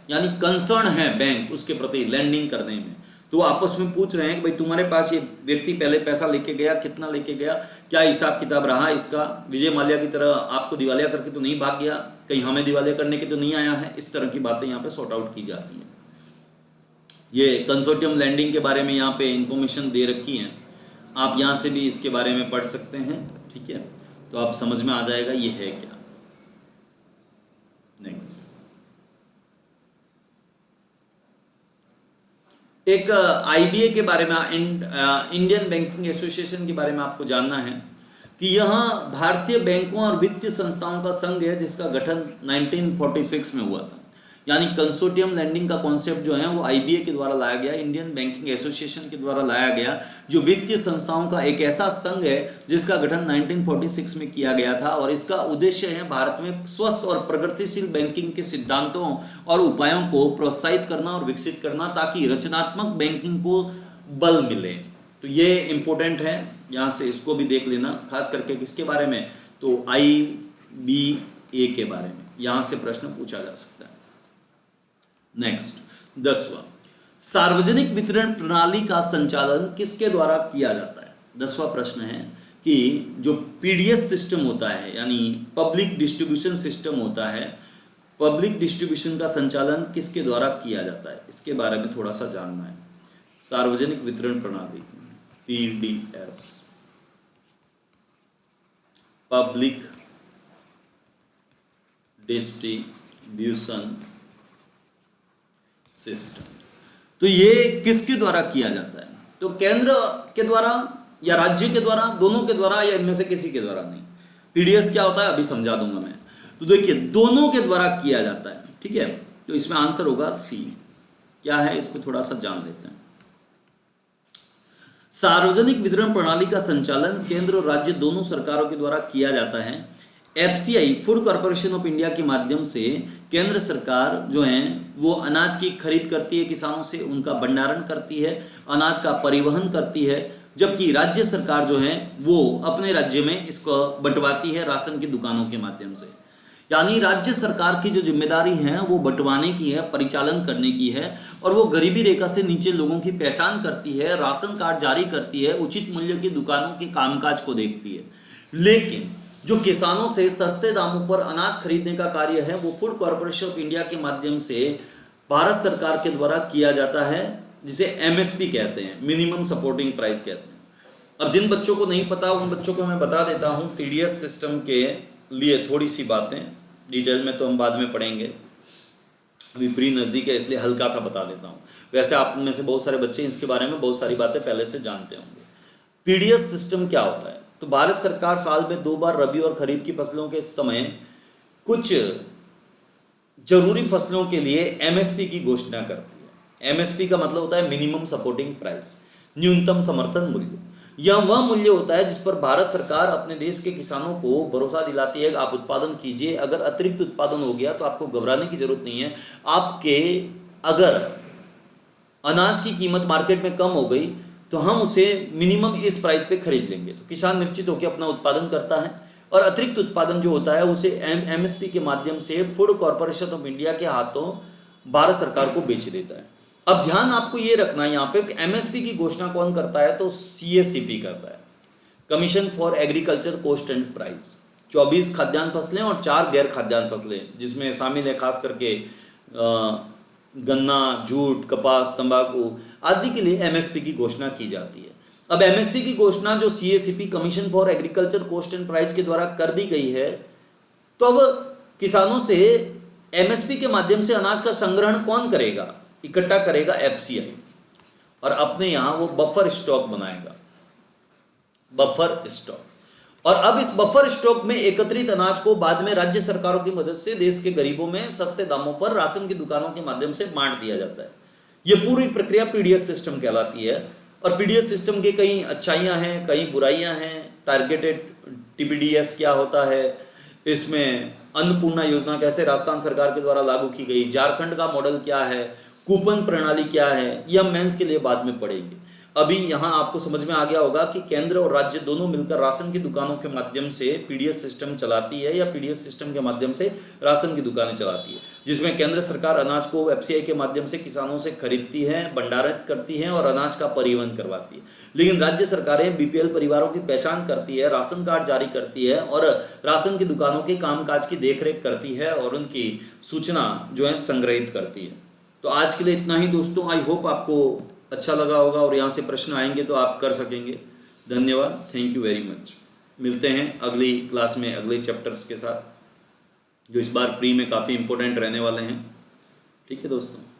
यानी कंसर्न है बैंक उसके प्रति लैंडिंग करने में। तो आपस में पूछ रहे हैं कि भाई तुम्हारे पास ये व्यक्ति पहले पैसा लेके गया, कितना लेके गया, क्या हिसाब किताब रहा इसका, विजय माल्या की तरह आपको दिवालिया करके तो नहीं भाग गया, कहीं हमें दिवालिया करने के तो नहीं आया है। इस तरह की बातें यहाँ पे सॉर्ट आउट की जाती हैं। ये कंसोर्टियम लैंडिंग के बारे में यहाँ पे इंफॉर्मेशन दे रखी है, आप यहाँ से भी इसके बारे में पढ़ सकते हैं, ठीक है। तो आप समझ में आ जाएगा ये है क्या। नेक्स्ट, एक आईबीए के बारे में, इंडियन बैंकिंग एसोसिएशन के बारे में आपको जानना है कि यह भारतीय बैंकों और वित्तीय संस्थाओं का संघ है जिसका गठन 1946 में हुआ था। यानी कंसोर्टियम लैंडिंग का कॉन्सेप्ट जो है वो आईबीए के द्वारा लाया गया, इंडियन बैंकिंग एसोसिएशन के द्वारा लाया गया, जो वित्तीय संस्थाओं का एक ऐसा संघ है जिसका गठन 1946 में किया गया था। और इसका उद्देश्य है भारत में स्वस्थ और प्रगतिशील बैंकिंग के सिद्धांतों और उपायों को प्रोत्साहित करना और विकसित करना, ताकि रचनात्मक बैंकिंग को बल मिले। तो ये इंपॉर्टेंट है, यहाँ से इसको भी देख लेना, खास करके किसके बारे में, तो आईबीए के बारे में, यहाँ से प्रश्न पूछा जा सकता है। नेक्स्ट, 10वां, सार्वजनिक वितरण प्रणाली का संचालन किसके द्वारा किया जाता है। 10वां प्रश्न है कि जो पीडीएस सिस्टम होता है, यानी पब्लिक डिस्ट्रीब्यूशन सिस्टम होता है, पब्लिक डिस्ट्रीब्यूशन का संचालन किसके द्वारा किया जाता है, इसके बारे में थोड़ा सा जानना है। सार्वजनिक वितरण प्रणाली, पीडीएस, पब्लिक डिस्ट्रीब्यूशन सिस्टम, तो ये किसके द्वारा किया जाता है, तो केंद्र के द्वारा या राज्य के द्वारा, दोनों के द्वारा, या इनमें से किसी के द्वारा नहीं। पीडीएस क्या होता है अभी समझा दूंगा मैं। तो देखिए, दोनों के द्वारा किया जाता है, ठीक है। तो इसमें आंसर होगा सी। क्या है, इसको थोड़ा सा जान लेते हैं। सार्वजनिक वितरण प्रणाली का संचालन केंद्र और राज्य दोनों सरकारों के द्वारा किया जाता है। FCI, food corporation of India के माध्यम से केंद्र सरकार जो है वो अनाज की खरीद करती है किसानों से, उनका भंडारण करती है, अनाज का परिवहन करती है, जबकि राज्य सरकार जो है वो अपने राज्य में इसको बंटवाती है राशन की दुकानों के माध्यम से। यानी राज्य सरकार की जो जिम्मेदारी है वो बंटवाने की है, परिचालन करने की है, और वो गरीबी रेखा से नीचे लोगों की पहचान करती है, राशन कार्ड जारी करती है, उचित मूल्य की दुकानों के कामकाज को देखती है। लेकिन जो किसानों से सस्ते दामों पर अनाज खरीदने का कार्य है वो फूड कॉर्पोरेशन ऑफ इंडिया के माध्यम से भारत सरकार के द्वारा किया जाता है, जिसे एमएसपी कहते हैं, मिनिमम सपोर्टिंग प्राइस कहते हैं। अब जिन बच्चों को नहीं पता उन बच्चों को मैं बता देता हूँ पीडीएस सिस्टम के लिए थोड़ी सी बातें, डिटेल में तो हम बाद में पढ़ेंगे, अभी प्री नज़दीक है इसलिए हल्का सा बता देता हूँ। वैसे आप में से बहुत सारे बच्चे इसके बारे में बहुत सारी बातें पहले से जानते होंगे। पीडीएस सिस्टम क्या होता है, तो भारत सरकार साल में 2 बार रबी और खरीफ की फसलों के समय कुछ जरूरी फसलों के लिए एमएसपी की घोषणा करती है। एमएसपी का मतलब होता है मिनिमम सपोर्टिंग प्राइस, न्यूनतम समर्थन मूल्य। यह वह मूल्य होता है जिस पर भारत सरकार अपने देश के किसानों को भरोसा दिलाती है कि आप उत्पादन कीजिए, अगर अतिरिक्त उत्पादन हो गया तो आपको घबराने की जरूरत नहीं है। आपके अगर अनाज की कीमत मार्केट में कम हो गई तो हम उसे मिनिमम इस प्राइस पे खरीद लेंगे। तो किसान निश्चित होकर अपना उत्पादन करता है और अतिरिक्त उत्पादन जो होता है उसे एमएसपी के माध्यम से फूड कॉर्पोरेशन ऑफ इंडिया के हाथों भारत सरकार को बेच देता है। अब ध्यान आपको ये रखना है यहाँ पे एमएसपी की घोषणा कौन करता है, तो सीएसीपी करता है, commission for agriculture cost and price. 24 खाद्यान्न फसलें और 4 गैर खाद्यान्न फसलें जिसमें शामिल है खास करके गन्ना, जूट, कपास, तंबाकू आदि के लिए एमएसपी की घोषणा की जाती है। अब एमएसपी की घोषणा जो CACP, commission for agriculture cost and price के द्वारा कर दी गई है, तो अब किसानों से एमएसपी के माध्यम से अनाज का संग्रहण कौन करेगा, इकट्ठा करेगा एफसीआई, और अपने यहां वो बफर स्टॉक बनाएगा, बफर स्टॉक। और अब इस बफर स्टॉक में एकत्रित अनाज को बाद में राज्य सरकारों की मदद से देश के गरीबों में सस्ते दामों पर राशन की दुकानों के माध्यम से बांट दिया जाता है। यह पूरी प्रक्रिया पीडीएस सिस्टम कहलाती है। और पीडीएस सिस्टम की कई अच्छाइयां हैं, कई बुराइयां हैं। टारगेटेड टीपीडीएस क्या होता है, इसमें अन्नपूर्णा योजना कैसे राजस्थान सरकार के द्वारा लागू की गई, झारखंड का मॉडल क्या है, कूपन प्रणाली क्या है, यह हम मेंस के लिए बाद में पढ़ेंगे। अभी यहाँ आपको समझ में आ गया होगा कि केंद्र और राज्य दोनों मिलकर राशन की दुकानों के माध्यम से पीडीएस सिस्टम चलाती है, या पीडीएस सिस्टम के माध्यम से राशन की दुकानें चलाती है, जिसमें केंद्र सरकार अनाज को एफसीआई के माध्यम से किसानों से खरीदती है, भंडारित करती है और अनाज का परिवहन करवाती है। लेकिन राज्य सरकारें बीपीएल परिवारों की पहचान करती है, राशन कार्ड जारी करती है और राशन की दुकानों के कामकाज की देखरेख करती है और उनकी सूचना जो है संग्रहित करती है। तो आज के लिए इतना ही दोस्तों। आई होप आपको अच्छा लगा होगा और यहाँ से प्रश्न आएंगे तो आप कर सकेंगे। धन्यवाद, थैंक यू वेरी मच। मिलते हैं अगली क्लास में अगले चैप्टर्स के साथ। जो इस बार प्री में काफ़ी इंपॉर्टेंट रहने वाले हैं। ठीक है दोस्तों।